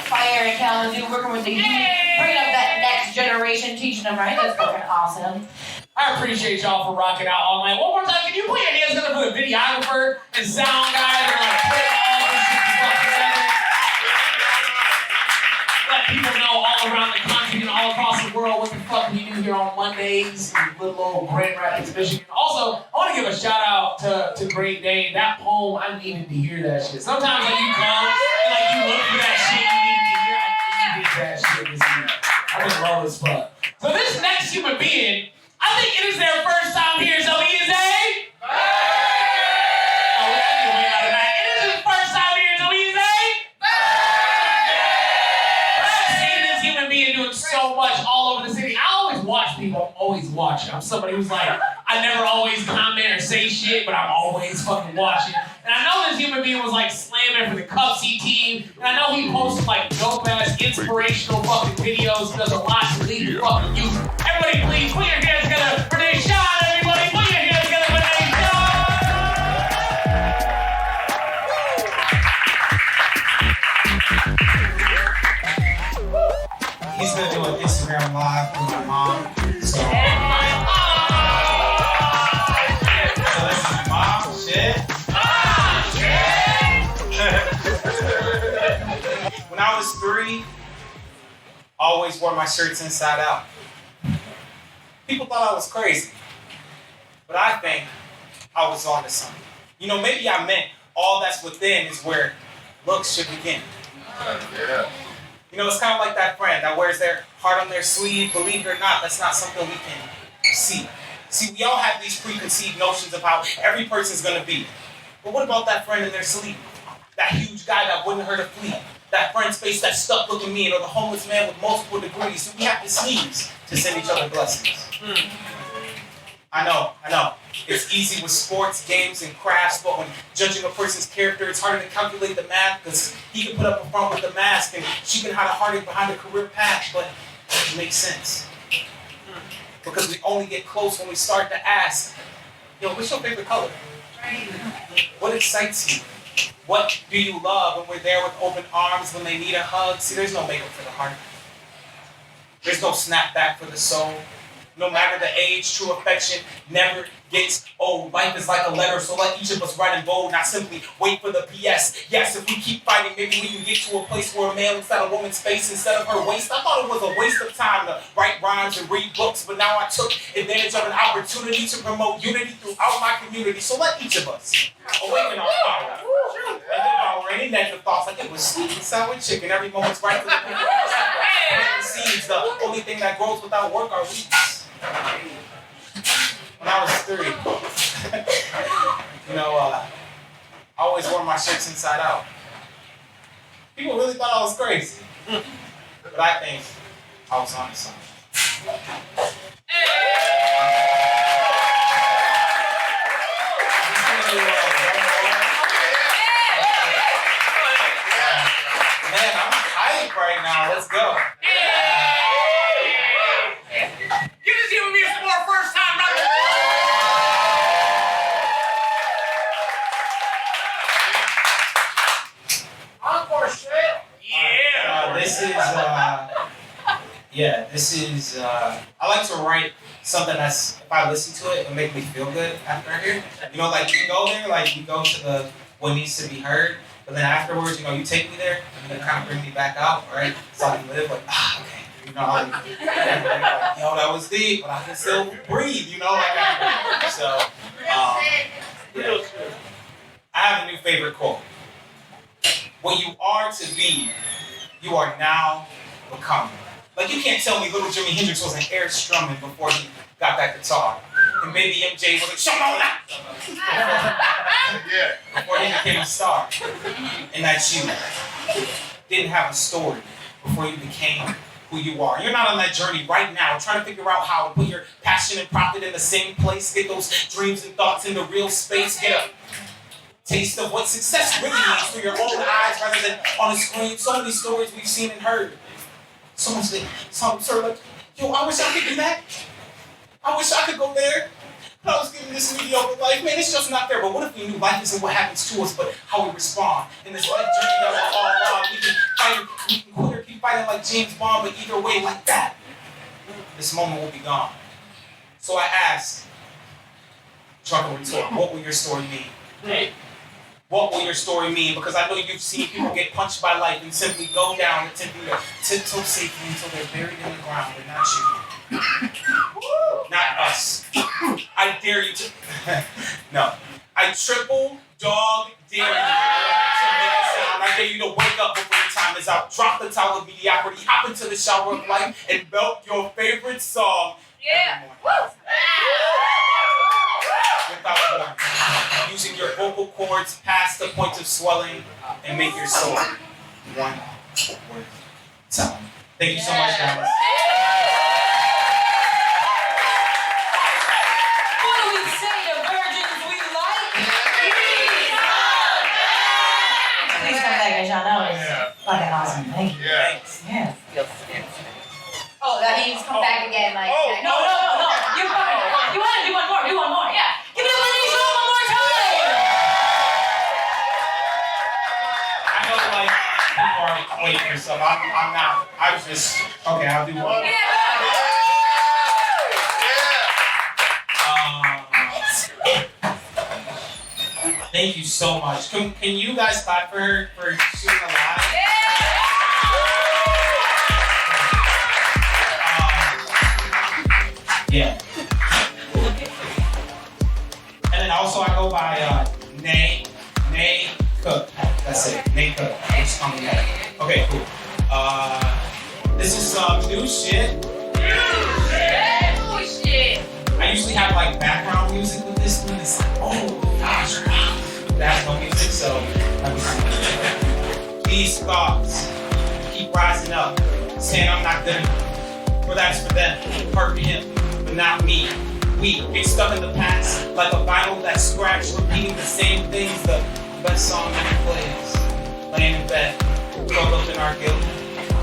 Fire Kalamazoo, working with the youth, bringing up that next generation, teaching them right. That's fucking awesome. I appreciate y'all for rocking out all night. One more time, can you put your hands together for the videographer and sound guy that are putting all this stuff together? Let people know all around the country and all across the world what the fuck we do here on Mondays in little old Grand Rapids, Michigan. Also, I want to give a shout out to Great Dane. That poem, I needed to hear that shit. Sometimes when you come and you look for that shit, that shit is me. I was low as fuck. So this next human being, I think it is their first time here, so he is a... Oh, I need to wait out of that. It is his first time here, so he is a... I've seen this human being doing so much all over the city. I always watch people. I'm always watching. I'm somebody who's like, I never always comment or say shit, but I'm always fucking watching. And I know this human being was like slamming for the Cubsy team. And I know he posts like dope ass inspirational fucking videos. Does a lot to lead the fucking youth. Everybody, please put your hands together for Deshaun. Everybody, put your hands together for Deshaun. He's gonna do an Instagram live with my mom. So this is mom shit. When I was 3, I always wore my shirts inside out. People thought I was crazy, but I think I was onto something. You know, maybe I meant all that's within is where looks should begin. You know, it's kind of like that friend that wears their heart on their sleeve. Believe it or not, that's not something we can see. See, we all have these preconceived notions of how every person's going to be. But what about that friend in their sleeve? That huge guy that wouldn't hurt a flea? That friend's face that stuck looking mean? Or the homeless man with multiple degrees? So we have to sneeze to send each other blessings. I know. It's easy with sports, games, and crafts, but when judging a person's character, it's harder to calculate the math because he can put up a front with the mask and she can hide a heartache behind a career path, but it makes sense. Because we only get close when we start to ask, yo, what's your favorite color? What excites you? What do you love? When we're there with open arms, when they need a hug. See, there's no makeup for the heart. There's no snapback for the soul. No matter the age, true affection never gets old. Life is like a letter, so let each of us write in bold, not simply wait for the PS. Yes, if we keep fighting, maybe we can get to a place where a man looks at a woman's face instead of her waist. I thought it was a waste of time to write rhymes and read books, but now I took advantage of an opportunity to promote unity throughout my community. So let each of us awaken our power and devour any negative thoughts like it was sweet and sour chicken. Every moment's right for the people. Planting seeds, the only thing that grows without work are weeds. When I was 3, I always wore my shirts inside out. People really thought I was crazy, but I think I was onto something. Man, I'm hyped right now. Let's go. I like to write something that's, if I listen to it, it'll make me feel good after I hear it. You know, like you go there, like you go to the what needs to be heard, but then afterwards, you take me there, and you kind of bring me back out, right? So I can live like, okay. Like, yo, that was deep, but I can still breathe, So, yeah. I have a new favorite quote. What you are to be, you are now becoming. Like, you can't tell me little Jimi Hendrix wasn't air strumming before he got that guitar. And maybe MJ was like, Shimona! Before he became a star. And that you didn't have a story before you became who you are. You're not on that journey right now, trying to figure out how to put your passion and profit in the same place, get those dreams and thoughts into real space, get a taste of what success really means through your own eyes rather than on a screen. So many stories we've seen and heard. Some sort of like, yo, I wish I could do that. I wish I could go there. But I was given this mediocre life. Man, it's just not fair. But what if we knew life isn't what happens to us, but how we respond? In this life journey that we're all on, we can fight, we can quit or keep fighting like James Bond, but either way, like that, this moment will be gone. So I asked, Drunken Retort, what will your story mean? What will your story mean? Because I know you've seen people get punched by life and simply go down attempting to tiptoe safely until they're buried in the ground, but not you. Not us. I dare you to... No. I triple dog dare you to make a sound. I dare you to wake up before your time is out. Drop the towel of mediocrity, hop into the shower of life, and belt your favorite song every morning. Without warning. Using your vocal cords past the point of swelling and make your soul one word tell. Thank you so much, guys. What do we say to virgins we like? Thank you. Yeah. Yes. Oh, that means come back again, like. No. You want to do one more? Do one more. Yeah. Give it up, ladies. One more time. I know, like, people are waiting for stuff. I'm not. I was just, okay, I'll do one. Thank you so much. Can you guys clap for her for shooting alive? Yeah. And then also I go by Nay Cook. That's it. Nay Cook. Just call me Nay. Okay, cool. This is some new shit. I usually have like background music with this one. It's like, oh gosh, that's no music, so let me see. These thoughts keep rising up, saying I'm not good enough. But that's for them, hurt him, but not me. We get stuck in the past like a vinyl that's scratched, repeating the same things. The best song ever plays, laying in bed, curled up in our guilt,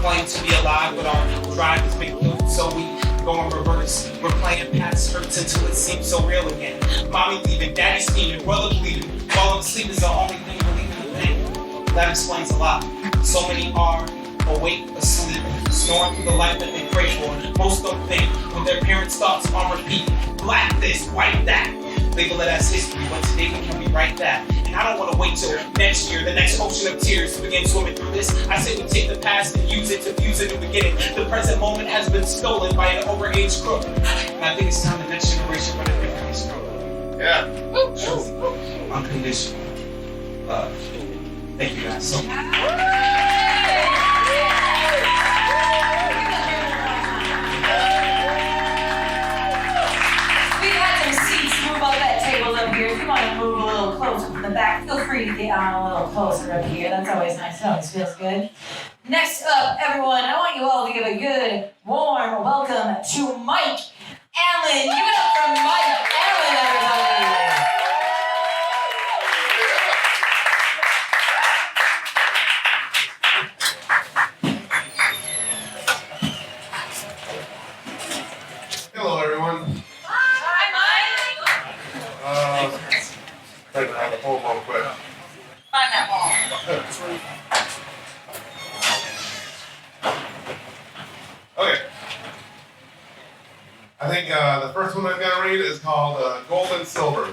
claim to be alive, but our drive has been killed, so we go in reverse. We're playing past hurts until it seems so real again. Mommy leaving, daddy scheming, brother bleeding. While I'm asleep is the only thing relieving the pain. That explains a lot. So many are awake, asleep, snoring through the life that they pray for. Most don't think when their parents' thoughts on repeat. Black this, white that. Label it as history, but today we can rewrite that. And I don't want to wait till next year, the next ocean of tears to begin swimming through this. I say we take the past and use it to fuse a new beginning. The present moment has been stolen by an overaged crook. And I think it's time the next generation run a different stroke. Yeah. Truly, unconditional love. Thank you guys so much. If you want to move a little closer from the back, feel free to get on a little closer up here. That's always nice. It always feels good. Next up, everyone, I want you all to give a good, warm welcome to Mike Allen. Give it up for Mike Allen, everybody. Hello, everyone. Try to have a phone real quick. Find that ball. Okay. I think the first one I'm going to read is called Gold and Silver.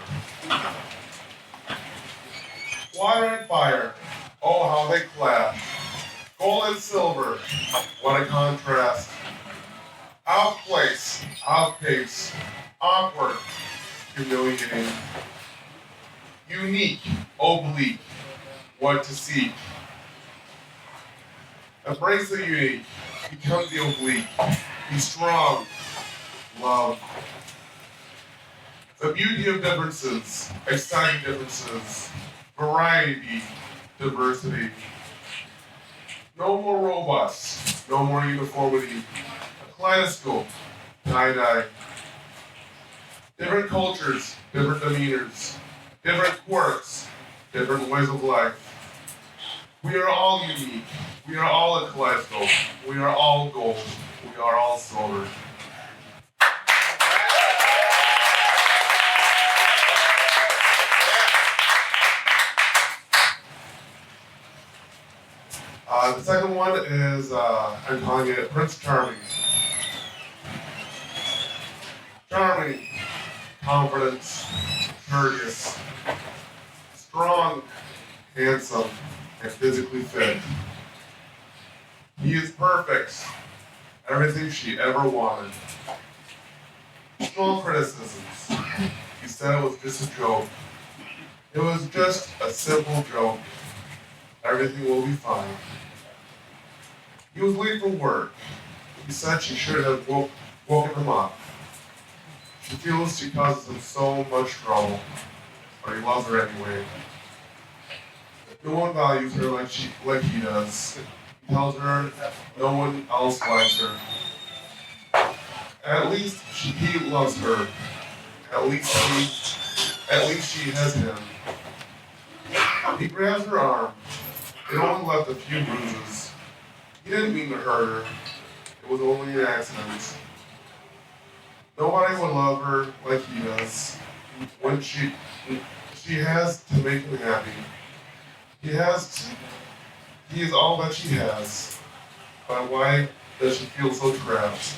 Water and fire, oh how they clash. Gold and silver, what a contrast. Out of place, out of pace, awkward, humiliating. Unique, oblique, what to seek. Embrace the unique, become the oblique, be strong, love. The beauty of differences, exciting differences, variety, diversity. No more robots, no more uniformity, a kaleidoscope, tie-dye. Different cultures, different demeanors, different quirks, different ways of life. We are all unique. We are all a kaleidoscope. We are all gold. We are all silver. The second one is, I'm calling it Prince Charming. Charming, confident, courteous, strong, handsome, and physically fit. He is perfect. Everything she ever wanted. Strong criticisms. He said it was just a joke. It was just a simple joke. Everything will be fine. He was late for work. He said she should have woken him up. She feels she causes him so much trouble, but he loves her anyway. No one values her like he does. He tells her no one else likes her. At least he loves her. At least she has him. He grabs her arm. It only left a few bruises. He didn't mean to hurt her. It was only an accident. Nobody would love her like he does. When she has to make him happy. He is all that she has. But why does she feel so trapped?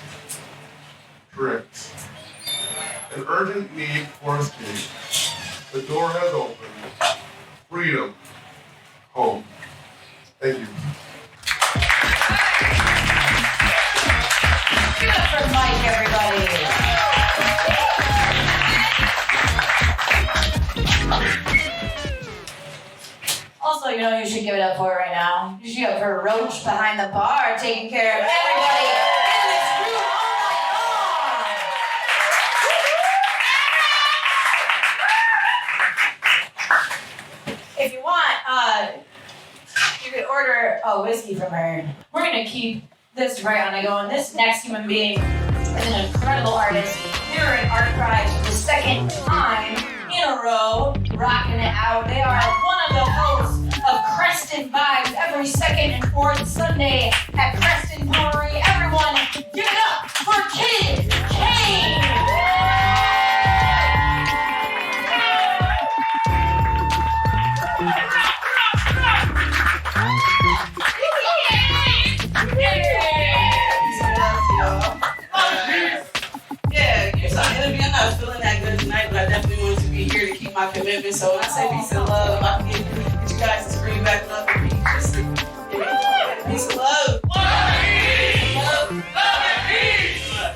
Tricked. An urgent need for escape. The door has opened. Freedom. Home. Thank you. Give it up for Mike, everybody. Also, you know who you should give it up for right now? You should give it up for Roach behind the bar, taking care of everybody in this room all night long. If you want, you could order a whiskey from her. We're gonna keep this right on the go, and this next human being is an incredible artist. They're an art prize for the second time in a row, rocking it out. They are one of the hosts of Creston Vibes every second and fourth Sunday at Creston Brewery. Everyone, give it up for Kid Kane! Yeah, you're so enemy. I'm not feeling that good tonight, but I definitely want to be here to keep my commitment. So when I say peace and love, I can get you guys to scream back love and peace. Just to give me peace and love. Love and peace! Love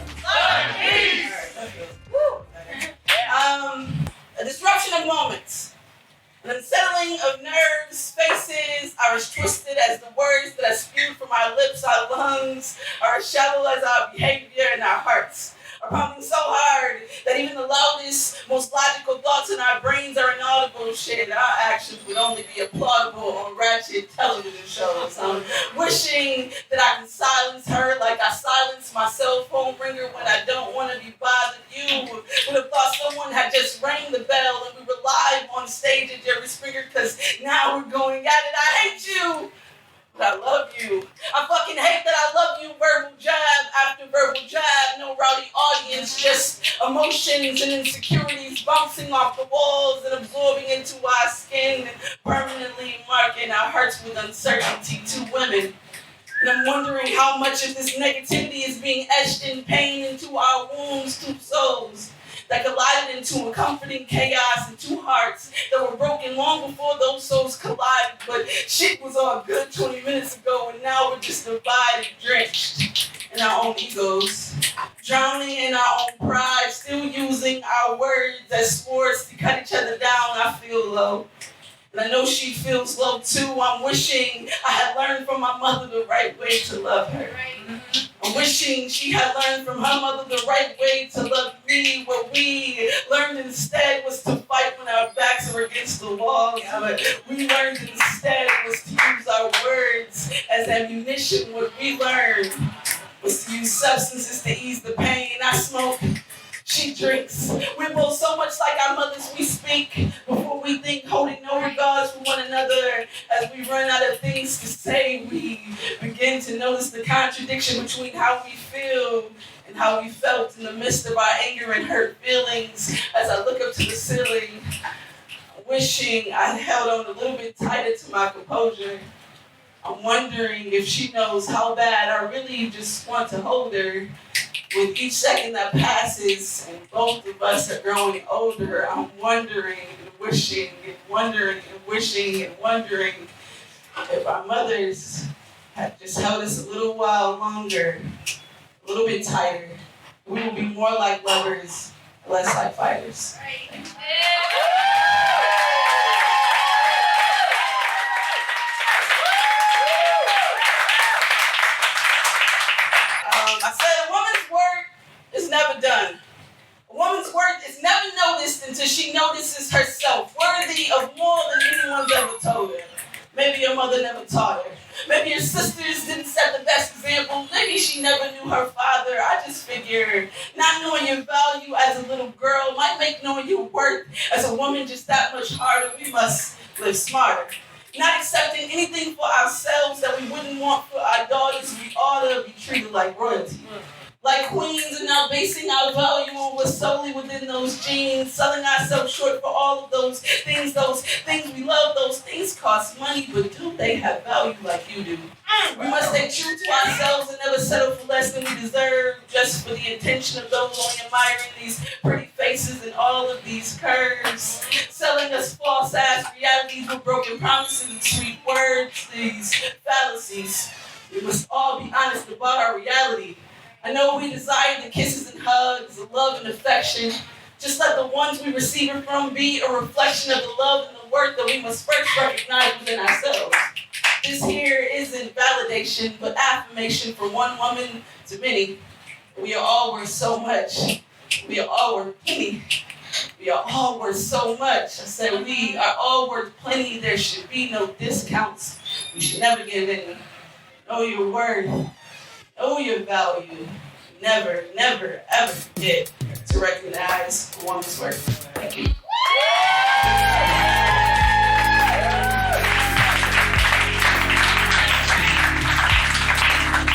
and peace! Woo! A disruption of moments. An unsettling of nerves, faces are as twisted as the words that are spewed from our lips, our lungs are as shallow as our behavior and our hearts are pumping so hard that even the loudest, most logical thoughts in our brains are inaudible. Shit, our actions would only be applaudable on ratchet television shows. I'm wishing that I can silence her like I silence my cell phone ringer when I don't want to be bothered. You would have thought someone had just rang the bell and we were live on stage at Jerry Springer because now we're going at it. I hate you! But I love you. I fucking hate that I love you. Verbal jab after verbal jab. No rowdy audience, just emotions and insecurities bouncing off the walls and absorbing into our skin, permanently marking our hearts with uncertainty. Two women. And I'm wondering how much of this negativity is being etched in pain into our wounds, two souls that collided into a comforting chaos and two hearts that were broken long before those souls collided. But shit was all good 20 minutes ago, and now we're just divided, drenched in our own egos, drowning in our own pride, still using our words as swords to cut each other down. I feel low. And I know she feels low too. I'm wishing I had learned from my mother the right way to love her. I'm wishing she had learned from her mother the right way to love me. What we learned instead was to fight when our backs were against the wall. What we learned instead was to use our words as ammunition. What we learned was to use substances to ease the pain. I smoke. She drinks. We're both so much like our mothers. We speak before we think, holding no regards for one another. As we run out of things to say, we begin to notice the contradiction between how we feel and how we felt in the midst of our anger and hurt feelings. As I look up to the ceiling, wishing I held on a little bit tighter to my composure. I'm wondering if she knows how bad I really just want to hold her. With each second that passes and both of us are growing older, I'm wondering and wishing and wondering and wishing and wondering if our mothers had just held us a little while longer, a little bit tighter, we would be more like lovers, less like fighters. I said a woman's work is never done. A woman's work is never noticed until she notices herself, worthy of more than anyone's ever told her. Maybe your mother never taught her. Maybe your sisters didn't set the best example. Maybe she never knew her father. I just figured not knowing your value as a little girl might make knowing your worth as a woman just that much harder. We must live smarter. not accepting anything for ourselves that we wouldn't want for our daughters. We ought to be treated like royalty. Like queens, and now basing our value on what's solely within those genes, selling ourselves short for all of those things we love. Those things cost money, but do they have value like you do? We must stay true to ourselves and never settle for less than we deserve, just for the intention of those only admiring these pretty faces and all of these curves, selling us false ass realities with broken promises and sweet words, these fallacies. We must all be honest about our reality. I know we desire the kisses and hugs, the love and affection. Just let the ones we receive it from be a reflection of the love and the worth that we must first recognize within ourselves. This here isn't validation, but affirmation from one woman to many. We are all worth so much. We are all worth plenty. We are all worth so much. I said we are all worth plenty. There should be no discounts. We should never give in. Know your worth. Know your value. Never, never, ever forget to recognize a woman's worth. Thank you.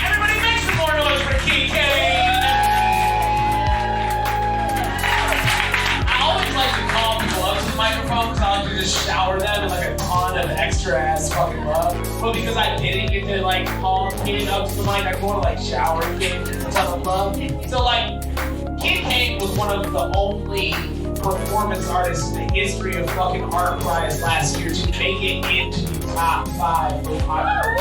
Everybody make some more noise for King Kane. I always like to call people up to the microphone because I like to just shower them in like a ton of extra ass fucking love. But because I didn't get to like call Kane up to the mic, I more like shower Kane with a ton of love. So like, King Kane was one of the only performance artists in the history of fucking Art Prize last year to make it into the top 5 for popular.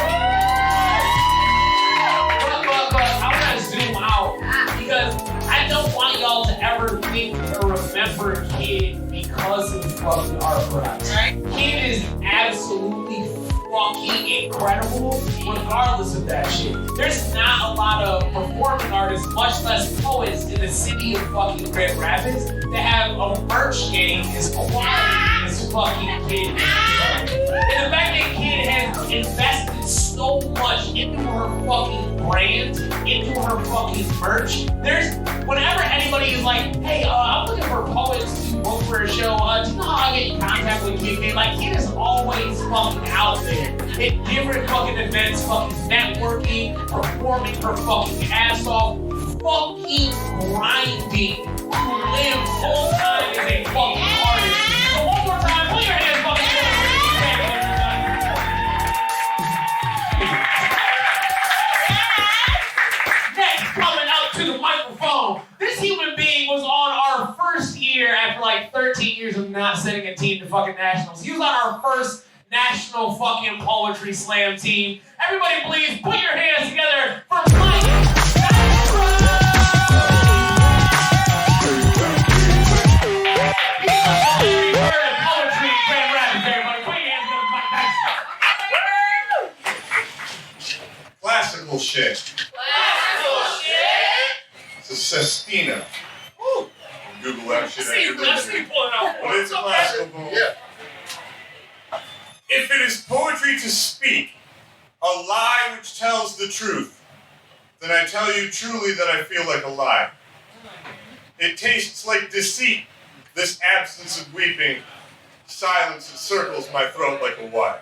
But I'm gonna zoom out because I don't want y'all to ever think or remember Kid because of fucking Art Prize. Right? Kid is absolutely fucking incredible regardless of that shit. There's not a lot of performing artists, much less poets, in the city of fucking Grand Rapids that have a merch game as quality as fucking Kid. And the fact that Kid has invested so much into her fucking brand, into her fucking merch. Whenever anybody is like, hey, I'm looking for poets to book for a show, do you know how I get in contact with Kid? Like, Kid is always fucking out there at different fucking events, fucking networking, performing her fucking ass off, fucking grinding to live full time as a fucking artist. So one more time, put your hands fucking together for King Kane, everybody. Next, coming out to the microphone, this human being was on our first year after like 13 years of not sending a team to fucking nationals. He was on our first national fucking poetry slam team. Everybody please put your hands together for Mike. Poetry in Grand Rapids, everybody. Put your hands together for Mike. Classical shit. It's a sestina. Woo. Google that shit at your leisure. But it's a classical poem. Yeah. If it is poetry to speak, a lie which tells the truth, then I tell you truly that I feel like a lie. It tastes like deceit, this absence of weeping, silence that circles my throat like a wire.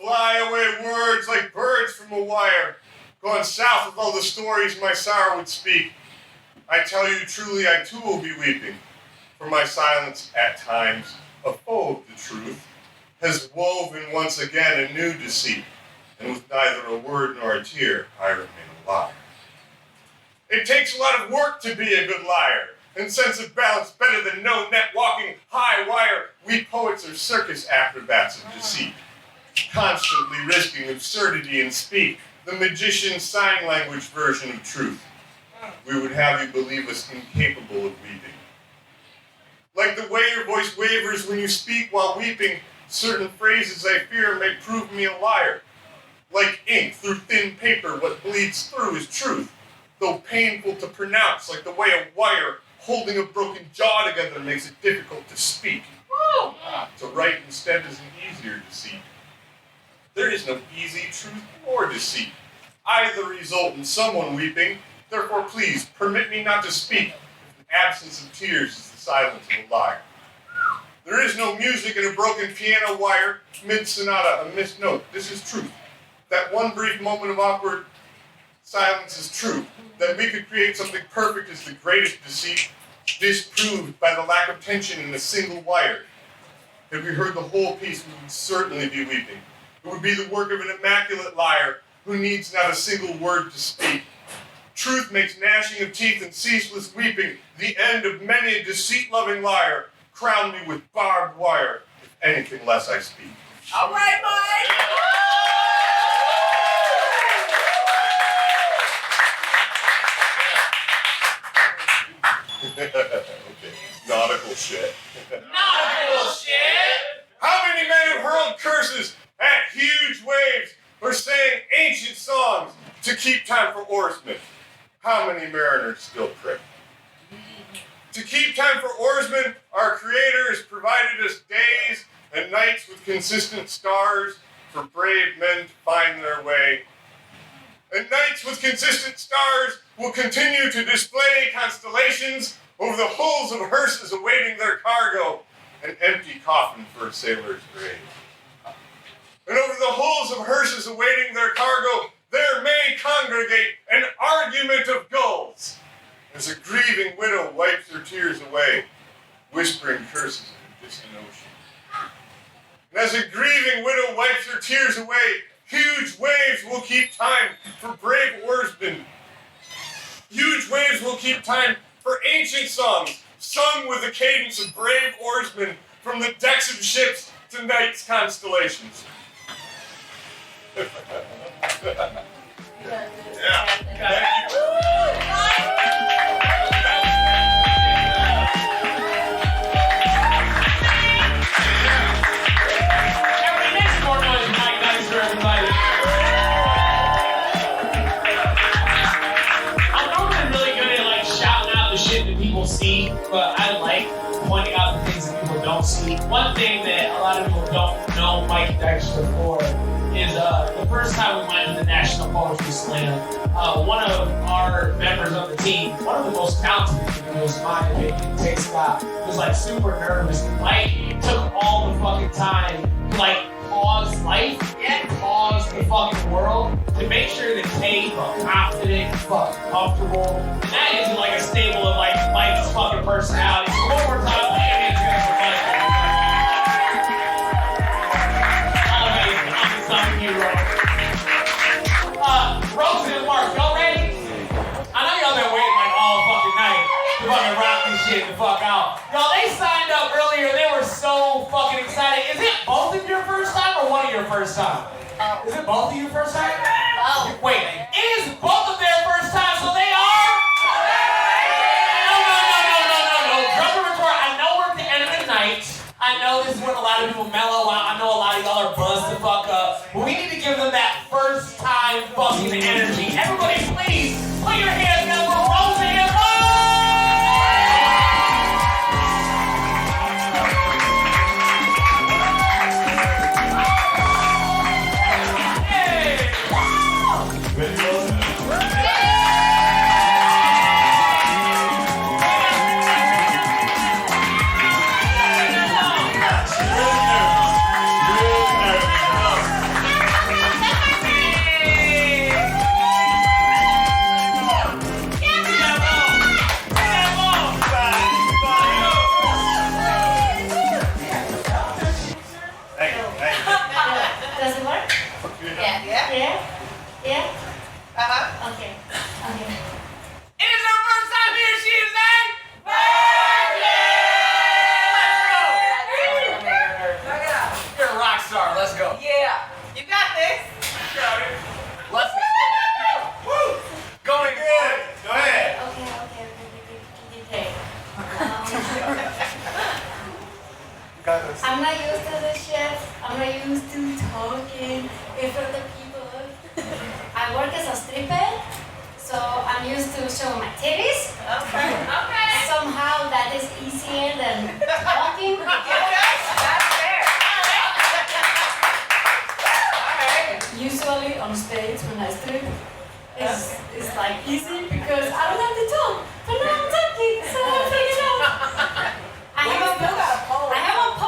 Fly away words like birds from a wire, gone south with all the stories my sire would speak. I tell you truly I too will be weeping, for my silence at times, a foe of the truth, has woven once again a new deceit, and with neither a word nor a tear, I remain a liar. It takes a lot of work to be a good liar, and sense of balance better than no net walking high wire. We poets are circus acrobats of deceit, constantly risking absurdity and speak, the magician's sign language version of truth. We would have you believe us incapable of weeping. Like the way your voice wavers when you speak while weeping, certain phrases I fear may prove me a liar. Like ink through thin paper, what bleeds through is truth, though painful to pronounce, like the way a wire holding a broken jaw together makes it difficult to speak. To write instead is an easier deceit. There is no easy truth or deceit. Either result in someone weeping, therefore please permit me not to speak. The absence of tears is the silence of a liar. There is no music in a broken piano wire, mid-sonata, a missed note. This is truth. That one brief moment of awkward silence is truth. That we could create something perfect is the greatest deceit, disproved by the lack of tension in a single wire. If we heard the whole piece, we would certainly be weeping. It would be the work of an immaculate liar who needs not a single word to speak. Truth makes gnashing of teeth and ceaseless weeping the end of many a deceit-loving liar. Crown me with barbed wire, if anything less I speak. All right, Mike. Okay, nautical shit. Nautical shit! How many men have hurled curses at huge waves or sang ancient songs to keep time for oarsmen? How many mariners still pray? To keep time for oarsmen, our Creator has provided us days and nights with consistent stars for brave men to find their way. And nights with consistent stars will continue to display constellations over the hulls of hearses awaiting their cargo, an empty coffin for a sailor's grave. And over the hulls of hearses awaiting their cargo, there may congregate an argument of gulls, as a grieving widow wipes her tears away, whispering curses in a distant ocean. And as a grieving widow wipes her tears away, huge waves will keep time for brave oarsmen. Huge waves will keep time for ancient songs, sung with the cadence of brave oarsmen from the decks of ships to night's constellations. Yeah. Thank you. Everybody make some more noise for Mike Dexter, everybody. I'm normally really good at like shouting out the shit that people see, but I like pointing out the things that people don't see. One thing that a lot of people don't know Mike Dexter for is the first time we went to the National Poetry Slam, one of our members of the team, one of the most talented individuals in my opinion, Tate Scott, was like super nervous. Mike took all the fucking time to like pause life and pause the fucking world to make sure that Tate felt confident, fucking comfortable. And that is like a staple of like Mike's fucking personality. So one more time, put your hands together for Mike. Rose and Mark, y'all ready? I know y'all been waiting like all fucking night to fucking rock this shit the fuck out. Y'all, they signed up earlier. They were so fucking excited. Is it both of your first time or one of your first time? Is it both of your first time? Oh. Wait, it is both of their first time, so they are? No. Drunken Retort, I know we're at the end of the night. I know this is when a lot of people mellow out. I know a lot of y'all are buzzed the fuck up. But we need to give them that first time fucking energy. Everybody, please put your hands up for Rosie and Does it work? Yeah? Okay. it is our first time here. She is a You're a rock star. Let's go. Yeah, you got this. Let's go. Going good. Go ahead. Okay. I'm not used to this shit. I'm not used to talking in front of people. I work as a stripper, so I'm used to showing my titties. Okay. Somehow that is easier than talking. That's fair. Usually on stage when I strip, it's like easy because I don't have to talk. But now I'm talking, so I'm figuring out. I have a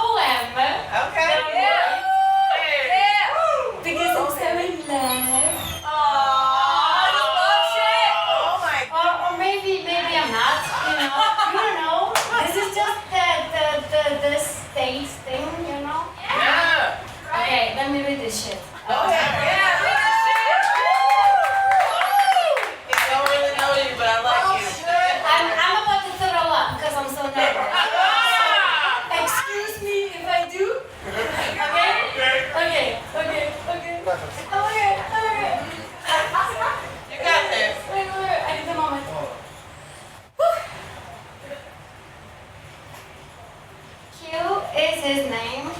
is his name.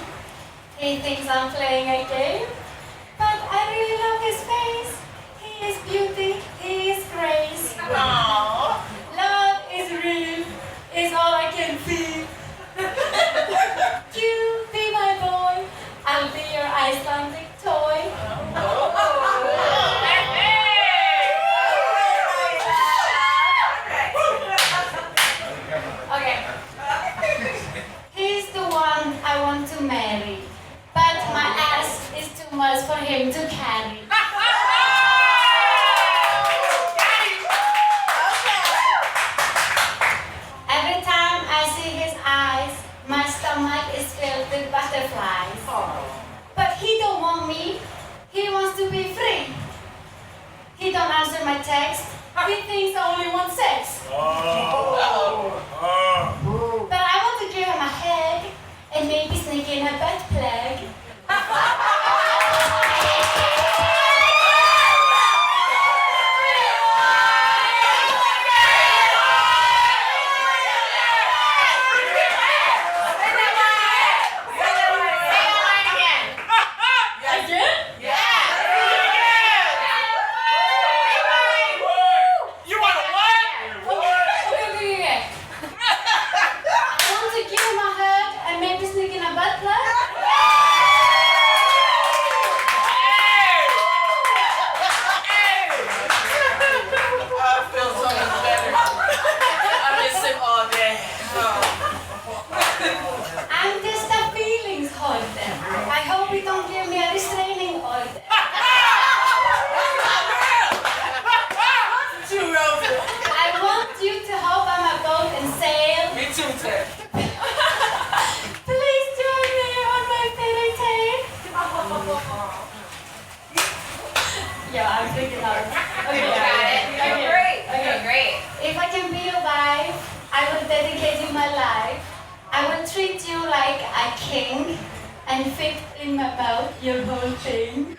He thinks I'm playing a game, but I really love his face. He is beauty, he is grace. Aww. Love is real, is all I can feel. You be my boy, I'll be your Icelandic toy. Okay. He's the one I want to marry, but my ass is too much for him to carry. Every time I see his eyes, my stomach is filled with butterflies. But he don't want me, he wants to be free. He don't answer my text, he thinks I only want sex. But I want to give him a hug and maybe sneak in a butt plug. I'm just a feelings holder. I hope you don't give me a restraining order. I want you to hop on my boat and sail. Me too, Ted. Please join me on my fairy tale. Yeah, I'm freaking out. Okay, Great. If I can be your wife, I will dedicate you my life. I will treat you like a king and fit in my mouth your whole thing.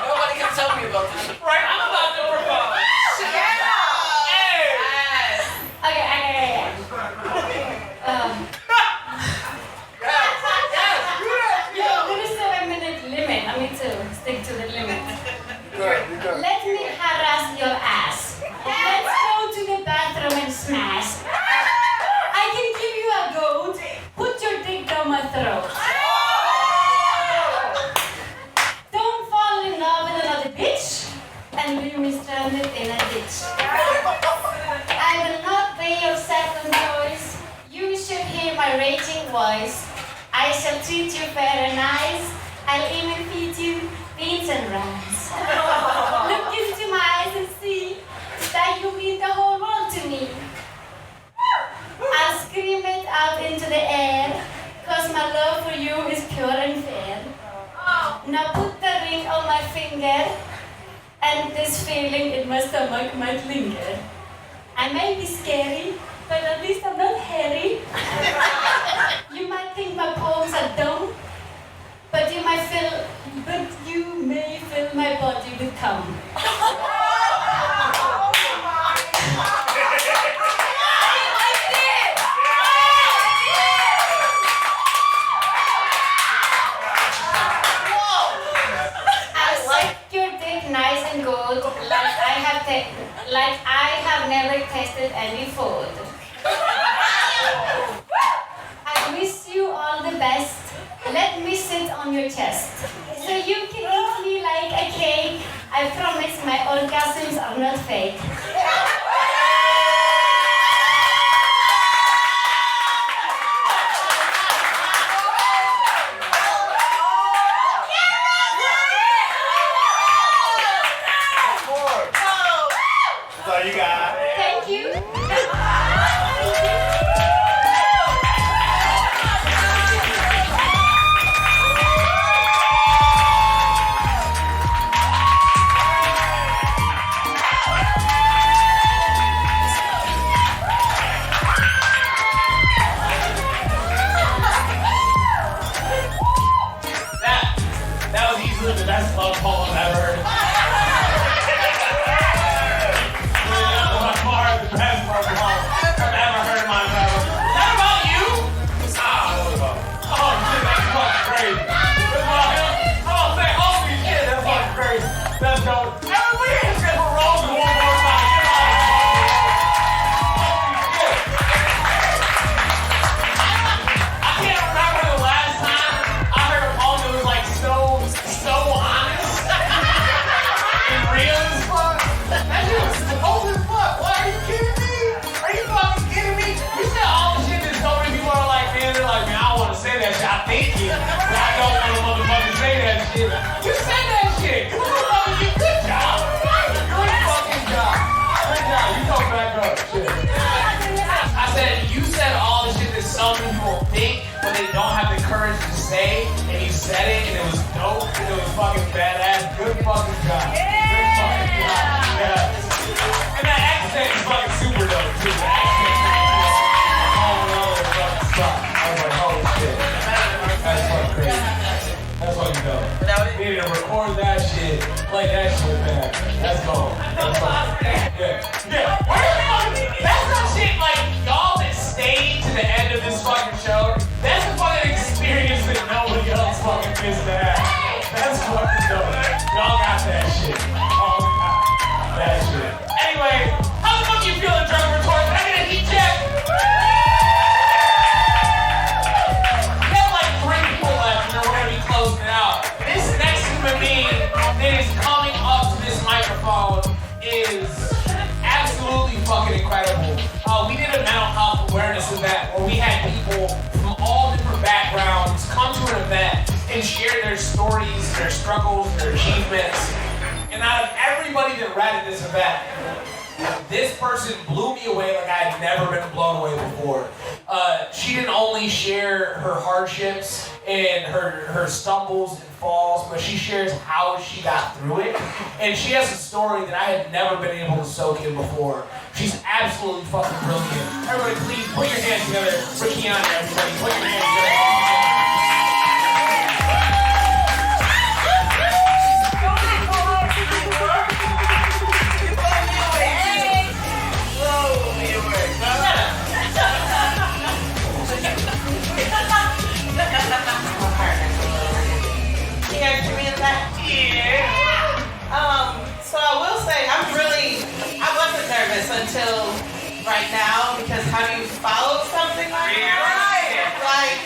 Nobody can tell me about this. Right, I'm about to propose. Okay. There is a 7-minute limit. I need to stick to the limit. Let me harass your ass. Let's go to the bathroom and smash. I can give you a goat. Put your dick down my throat. Don't fall in love with another bitch and leave me stranded in a ditch. I will not be your second choice. You should hear my raging voice. I shall treat you fair and nice. I'll even feed you beans and rice. Look into my eyes and see that you mean the whole world to me. I'll scream it out into the air, cause my love for you is pure and fair. Now put the ring on my finger, and this feeling in my stomach might linger. I may be scary, but at least I'm not hairy. You might think my poems are dumb, but you may fill my body with cum. I'll suck your dick nice and good, like I have never tasted any food. I wish you all the best. Let me sit on your chest, so you can eat me like a cake. I promise my orgasms are not fake. That's all you got. Thank you. easily the best love poem I've ever heard. By far the best love poem I've ever heard in my life. Is that about you? Oh, shit, that's fucking crazy. That's about him? Oh, say, holy shit, that's fucking crazy. That's dope. Everybody is good for Rose one more time. I can't remember the last time I heard a poem that was like so honest and real as fuck. That shit was old as fuck. What, are you kidding me? Are you fucking kidding me? You said all the shit that so many people are like, man, they're like, man, I don't want to say that shit. I think it, but I don't want to motherfucking say that shit. You said that shit. Good job. Good fucking job. Good job. You come back up. Shit. I said, you said all the shit that some people think, but they don't have the courage to say, and you said it, and it was dope, and it was fucking badass. Good fucking job. Good fucking job. Yeah. And that accent is fucking super dope, too. The accent is all over the fucking spot. I was like, holy shit. That's fucking crazy. That's fucking dope. We need to record that shit, play that shit, man. That's gold. That's fucking, yeah. That's not shit like y'all that stayed to the end of this fucking show. That's the fucking experience that nobody else fucking gets to have. That's fucking dope. Y'all got that shit. Oh my god. That shit. Anyway, how the fuck you feeling, Drunken Retort? Can I get a heat check? We have like 3 people left and then we're gonna be closing it out. This next human being that is coming up to this microphone is absolutely fucking incredible. We did a mental health awareness event where we had people from all different backgrounds come to an event and share their stories, their struggles, their achievements. And out of everybody that read at this event, this person blew me away like I had never been blown away before. She didn't only share her hardships and her stumbles and falls, but she shares how she got through it. And she has a story that I had never been able to soak in before. She's absolutely fucking brilliant. Everybody please put your hands together for Kiana, everybody. Put your hands together. So I will say I wasn't nervous until right now, because how do you follow something like that? Like,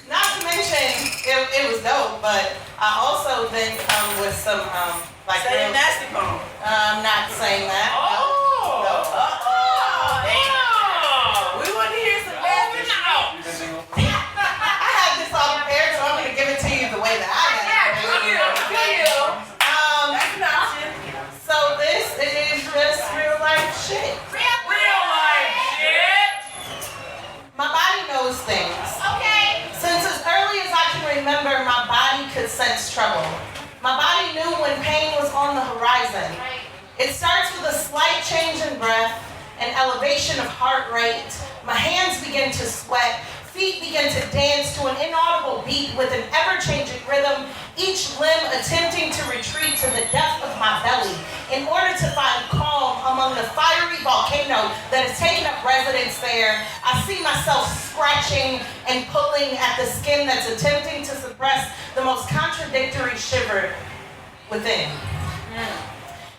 not to mention it was dope, but I also then come with some like Say a nasty poem. I'm not saying that. We want to hear some nasty poems. I have this all prepared, so I'm gonna give it to you the way that I have it. That's an option. So this is just real life shit. Real life shit! My body knows things. Okay. Since as early as I can remember, my body could sense trouble. My body knew when pain was on the horizon. It starts with a slight change in breath, an elevation of heart rate. My hands begin to sweat. Feet begin to dance to an inaudible beat with an ever-changing rhythm, each limb attempting to retreat to the depth of my belly in order to find calm among the fiery volcano that has taken up residence there. I see myself scratching and pulling at the skin that's attempting to suppress the most contradictory shiver within.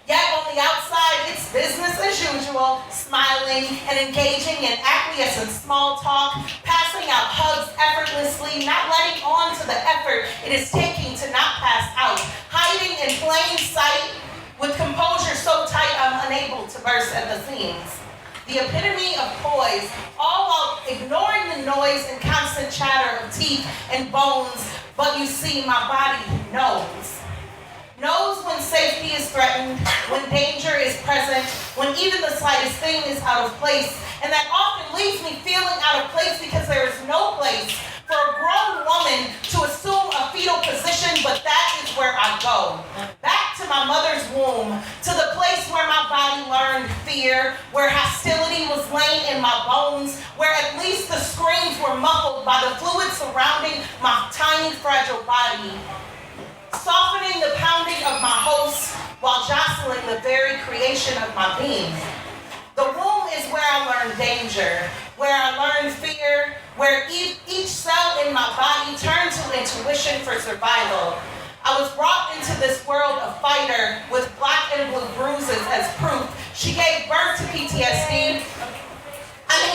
Yet on the outside, it's business as usual, smiling and engaging in acquiescent small talk, passing out hugs effortlessly, not letting on to the effort it is taking to not pass out, hiding in plain sight with composure so tight I'm unable to burst at the seams. The epitome of poise, all while ignoring the noise and constant chatter of teeth and bones, but you see, my body knows. Knows when safety is threatened, when danger is present, when even the slightest thing is out of place, and that often leaves me feeling out of place because there is no place for a grown woman to assume a fetal position, but that is where I go. Back to my mother's womb, to the place where my body learned fear, where hostility was laying in my bones, where at least the screams were muffled by the fluid surrounding my tiny, fragile body. So jostling the very creation of my being. The womb is where I learned danger, where I learned fear, where each cell in my body turned to intuition for survival. I was brought into this world a fighter with black and blue bruises as proof. She gave birth to PTSD.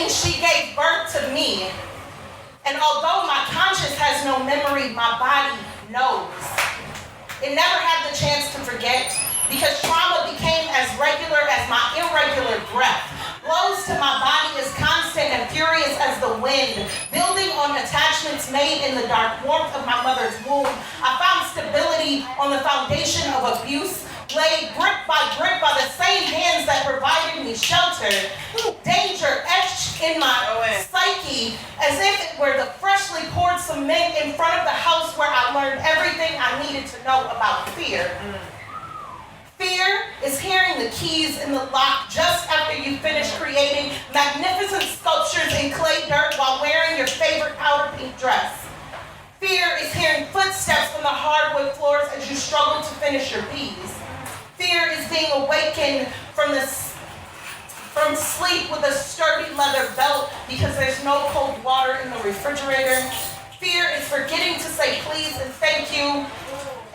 She gave birth to me. And although my conscience has no memory, my body knows. It never had the chance to forget because trauma became as regular as my irregular breath. Blows to my body as constant and furious as the wind. Building on attachments made in the dark warmth of my mother's womb, I found stability on the foundation of abuse, laid brick by the same hands that provided me shelter. Danger etched in my psyche as if it were the freshly poured cement in front of the house where I learned everything I needed to know about fear. Fear is hearing the keys in the lock just after you finish creating magnificent sculptures in clay dirt while wearing your favorite powder pink dress. Fear is hearing footsteps on the hardwood floors as you struggle to finish your bees. Fear is being awakened from sleep with a sturdy leather belt because there's no cold water in the refrigerator. Fear is forgetting to say please and thank you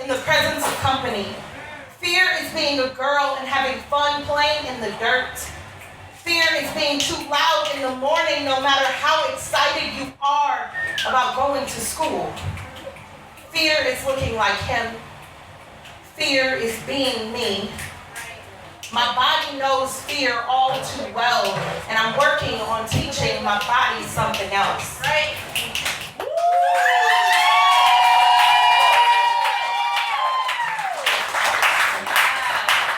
in the presence of company. Fear is being a girl and having fun playing in the dirt. Fear is being too loud in the morning no matter how excited you are about going to school. Fear is looking like him. Fear is being me. My body knows fear all too well, and I'm working on teaching my body something else. Right?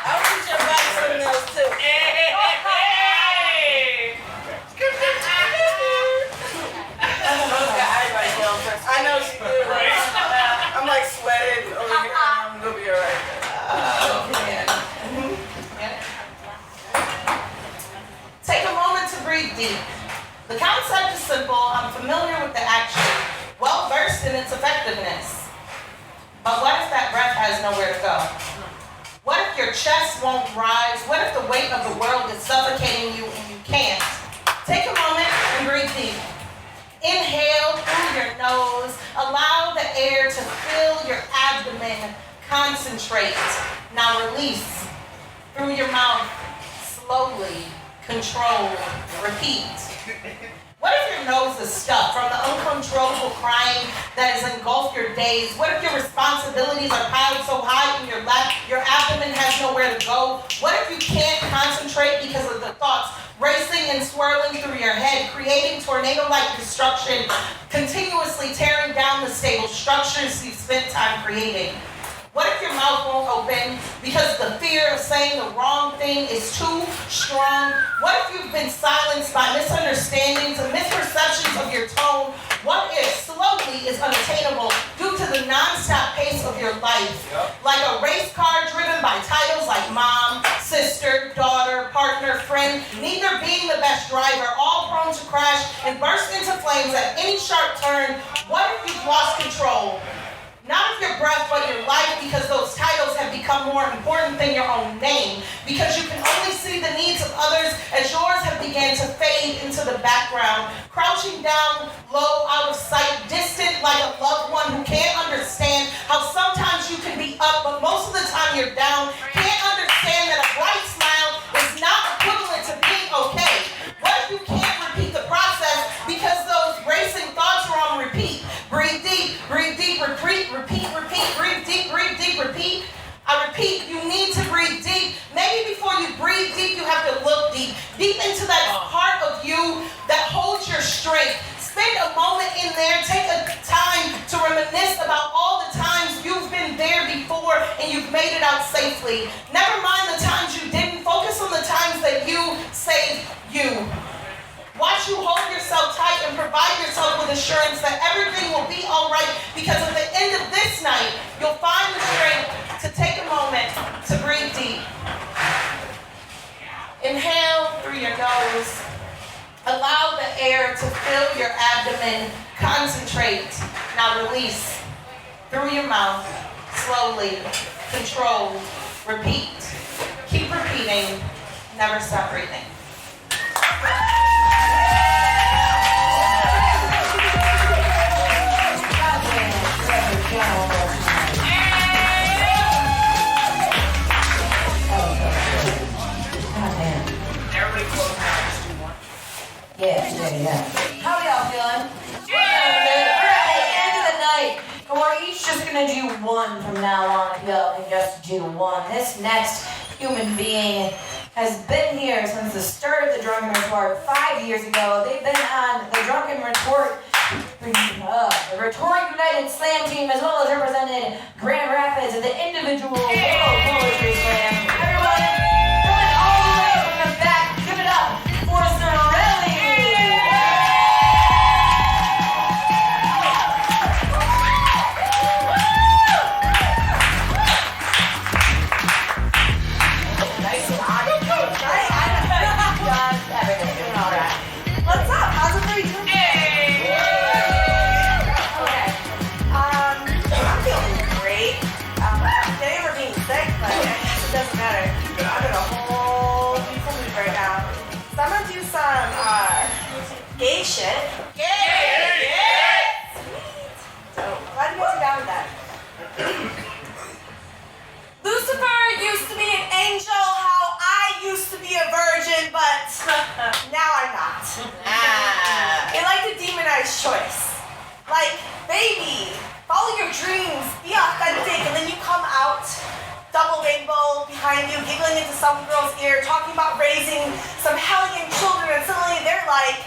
I'll teach your body something else too. I know she did. I'm like sweating over here. I'm gonna be alright. Take a moment to breathe deep. The concept is simple. I'm familiar with the action, well versed in its effectiveness. But what if that breath has nowhere to go? What if your chest won't rise? What if the weight of the world is suffocating you and you can't? Take a moment and breathe deep. Inhale through your nose. Allow the air to fill your abdomen. Concentrate. Now release through your mouth. Slowly. Control. Repeat. What if your nose is stuck from the uncontrollable crying that has engulfed your days? What if your responsibilities are piled so high in your lap, your abdomen has nowhere to go? What if you can't concentrate because of the thoughts racing and swirling through your head, creating tornado-like destruction, continuously tearing down the stable structures you've spent time creating? What if your mouth won't open because the fear of saying the wrong thing is too strong? What if you've been silenced by misunderstandings and misperceptions of your tone? What if slowly is unattainable due to the non-stop pace of your life? Like a race car driven by titles like mom, sister, daughter, partner, friend, neither being the best driver, all prone to crash and burst into flames at any sharp turn. What if you've lost control? Not of your breath, but your life, because those titles have become more important than your own name. Because you can only see the needs of others as yours have begun to fade into the background. Crouching down, low, out of sight, distant like a loved one who can't understand how sometimes you can be up, but most of the time you're down. Can't understand that a bright smile is not equivalent to being okay. What if you can't repeat the process because those racing thoughts are on repeat? Breathe deep, repeat, breathe deep, repeat. I repeat, you need to breathe deep. Maybe before you breathe deep, you have to look deep into that part of you that holds your strength. Spend a moment in there, take a time to reminisce about all the times you've been there before and you've made it out safely. Never mind the times you didn't. Focus on the times that you saved you. Watch you hold yourself tight and provide yourself with assurance that everything will be all right, because at the end of this night, you'll find the strength to take a moment to breathe deep. Inhale through your nose. Allow the air to fill your abdomen. Concentrate. Now release through your mouth. Slowly. Controlled. repeat. Keep repeating, never stop breathing. Yeah. How y'all feeling? We're at the end of the night, and we're each just gonna do one from now on. If y'all can just do one. This next human being has been here since the start of the Drunken Retort 5 years ago. They've been on the Drunken Retort, the Retort United Slam team, as well as represented Grand Rapids at the individual poetry slam. Everyone, coming all the way from the back, give it up for Sorelli. What's up? How's everybody doing? Okay. I'm feeling great. Today we're being sick, but it doesn't matter. I'm in a whole new mood right now. So I'm gonna do some gay shit. Gay! So glad you guys are down with that. Lucifer used to be an angel, how I used to be a virgin, but now I'm not. They like to demonize choice. Like, baby, follow your dreams, be authentic, and then you come out, double rainbow behind you, giggling into some girl's ear, talking about raising some hellion children, and suddenly they're like,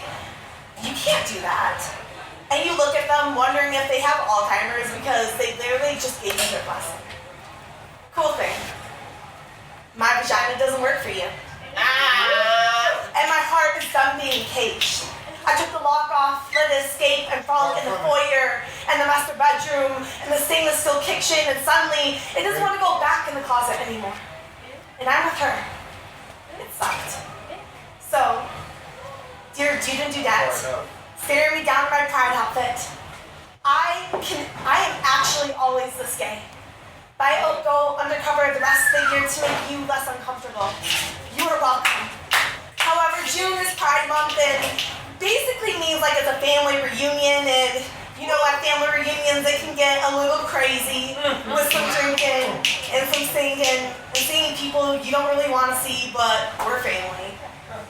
you can't do that. And you look at them wondering if they have Alzheimer's because they literally just gave you their blessing. Cool thing. My vagina doesn't work for you. And my heart is done being caged. I took the lock off, let it escape, and frolic in the foyer, and the master bedroom, and the stainless steel kitchen, and suddenly it doesn't want to go back in the closet anymore. And I'm with her. It sucked. So, dear dude and dudette, staring me down in my pride outfit, I am actually always this gay. But I go undercover the rest of the year to make you less uncomfortable. You are welcome. However, June is Pride Month and basically means like it's a family reunion, and you know at family reunions it can get a little crazy with some drinking and some singing and seeing people you don't really want to see, but we're family,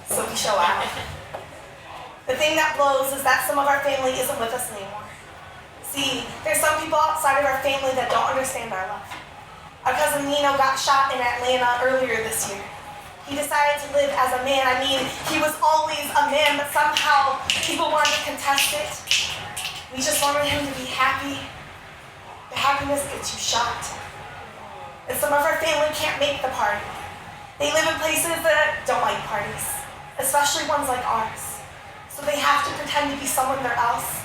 so we show out. The thing that blows is that some of our family isn't with us anymore. See, there's some people outside of our family that don't understand our love. Our cousin Nino got shot in Atlanta earlier this year. He decided to live as a man. I mean, he was always a man, but somehow people wanted to contest it. We just wanted him to be happy. The happiness gets you shot. And some of our family can't make the party. They live in places that don't like parties, especially ones like ours. So they have to pretend to be someone else.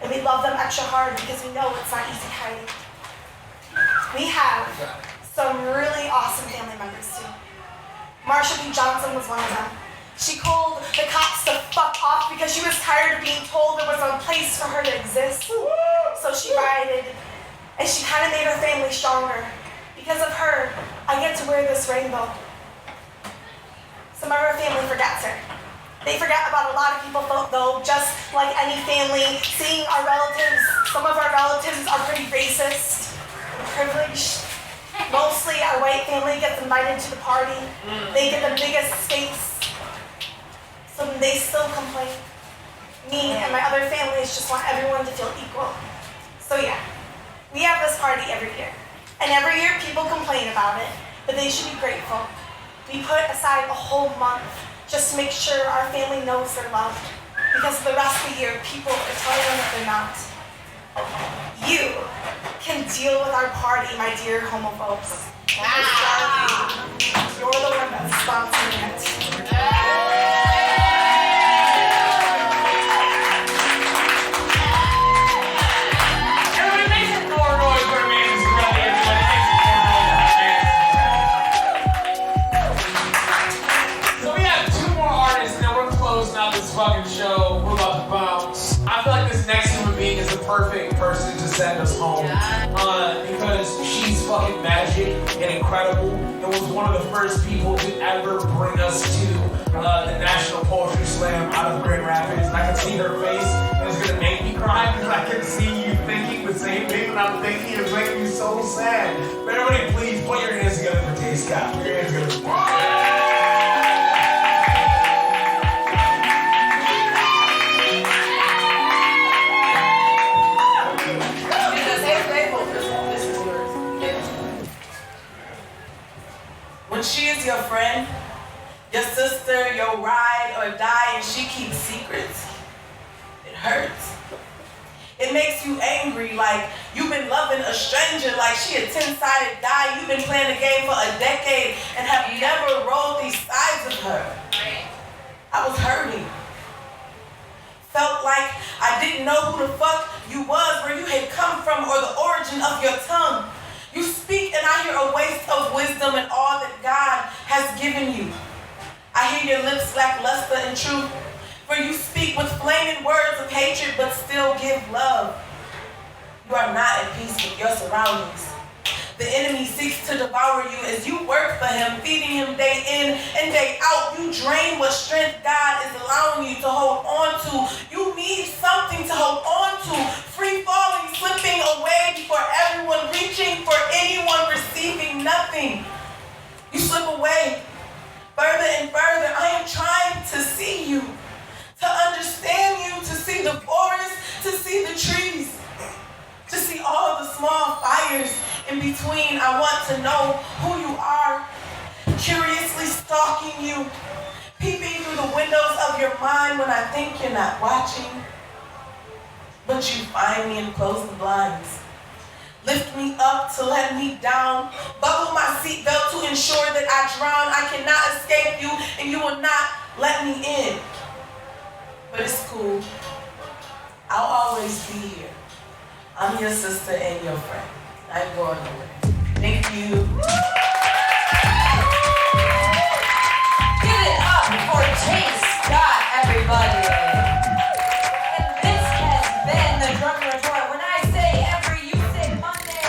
And we love them extra hard because we know it's not easy hiding. We have some really awesome family members too. Marsha B. Johnson was one of them. She called the cops to fuck off because she was tired of being told there was a place for her to exist. So she rioted, and she kind of made her family stronger. Because of her, I get to wear this rainbow. Some of our family forgets her. They forget about a lot of people though, just like any family, seeing our relatives, some of our relatives are pretty racist and privileged. Mostly our white family gets invited to the party. They get the biggest space. So they still complain. Me and my other families just want everyone to feel equal. So yeah, we have this party every year. And every year people complain about it, but they should be grateful. We put aside a whole month just to make sure our family knows they're loved. Because the rest of the year, people are telling them that they're not. You can deal with our party, my dear homophobes. You're the one that's sponsoring it. Everybody make some more noise for Amanda Sorelli, everybody. So we have two more artists, and then we're closing out this fucking show. We're about to bounce. I feel like this next human being is the perfect person to send us home. Because she's fucking magic and incredible. It was one of the first people to ever bring us to the National Poetry Slam out of Grand Rapids. And I can see her face, and it's gonna make me cry because I can see you thinking the same thing that I'm thinking. It's making me so sad. But everybody, please put your hands together for Tay Scott. Put your hands together for When she is your friend, your sister, your ride or die, and she keeps secrets, it hurts. It makes you angry, like you've been loving a stranger, like she a 10-sided die. You've been playing the game for a decade and have never rolled these sides of her. I was hurting. Felt like I didn't know who the fuck you was, where you had come from, or the origin of your tongue. You speak and I hear a waste of wisdom and all that God has given you. I hear your lips lack luster and truth, for you speak with flaming words of hatred but still give love. You are not at peace with your surroundings. The enemy seeks to devour you as you work for him, feeding him day in and day out. You drain what strength God is allowing you to hold on to. You need something to hold on to. Free falling, slipping away before everyone, reaching for anyone, receiving nothing. You slip away further and further. I am trying to see you, to understand you, to see the forest, to see the trees, to see all the small fires in between. I want to know who you are, curiously stalking you, peeping through the windows of your mind when I think you're not watching. But you find me and close the blinds. Lift me up to let me down. Buckle my seatbelt to ensure that I drown. I cannot escape you and you will not let me in. But it's cool. I'll always be here. I'm your sister and your friend. I'm going nowhere. Thank you. Give it up for Tay Scott, everybody. And this has been the Drunken Retort. When I say every, you say Monday,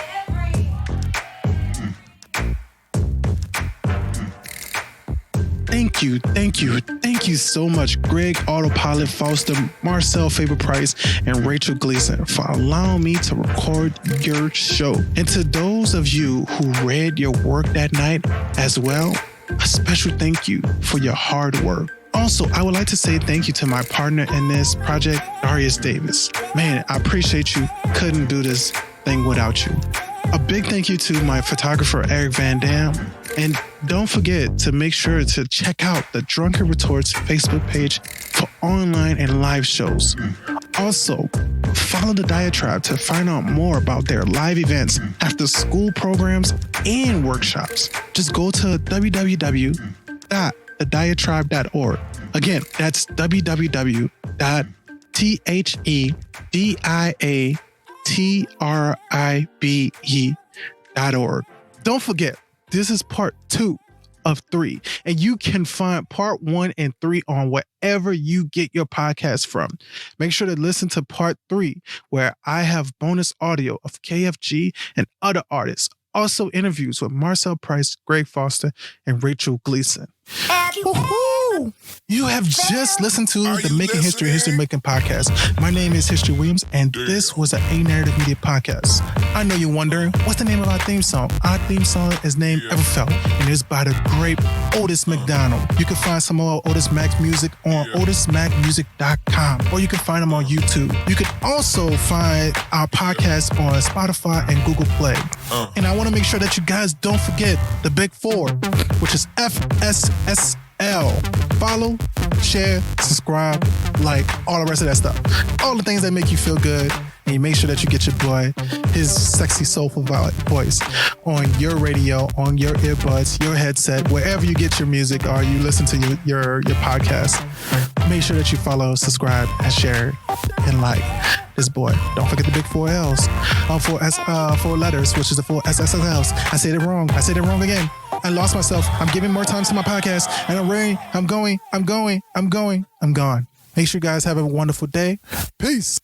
Thank you so much, Greg, Autopilot, Foster, Marcel, Faber Price, and Rachel Gleason for allowing me to record your show. And to those of you who read your work that night as well, a special thank you for your hard work. Also, I would like to say thank you to my partner in this project, Darius Davis. Man, I appreciate you. Couldn't do this thing without you. A big thank you to my photographer, Eric Van Dam. And don't forget to make sure to check out the Drunken Retorts Facebook page for online and live shows. Also, follow the Diatribe to find out more about their live events, after school programs, and workshops. Just go to www.thediatribe.org. Again, that's www.thediatribe.org. Don't forget, this is part 2 of 3, and you can find part 1 and 3 on wherever you get your podcast from. Make sure to listen to part 3, where I have bonus audio of KFG and other artists. Also interviews with Marcel Price, Greg Foster, and Rachel Gleason. Woohoo! You have just listened to the Making History Making podcast. My name is History Williams, and this was an A Narrative Media podcast. I know you're wondering, what's the name of our theme song? Our theme song is named Everfelt, and it's by the great Otis McDonald. You can find some more Otis Mac music on otismacmusic.com, or you can find them on YouTube. You can also find our podcast on Spotify and Google Play. And I want to make sure that you guys don't forget the big 4, which is FSSL. Follow, share, subscribe, like, all the rest of that stuff. All the things that make you feel good. And you make sure that you get your boy, his sexy, soulful voice on your radio, on your earbuds, your headset, wherever you get your music or you listen to your podcast. Make sure that you follow, subscribe, and share, and like this boy. Don't forget the big 4 L's. 4 letters, which is the 4 SSLs. I said it wrong. I said it wrong again. I lost myself. I'm giving more time to my podcast, and I'm gone. Make sure you guys have a wonderful day. Peace.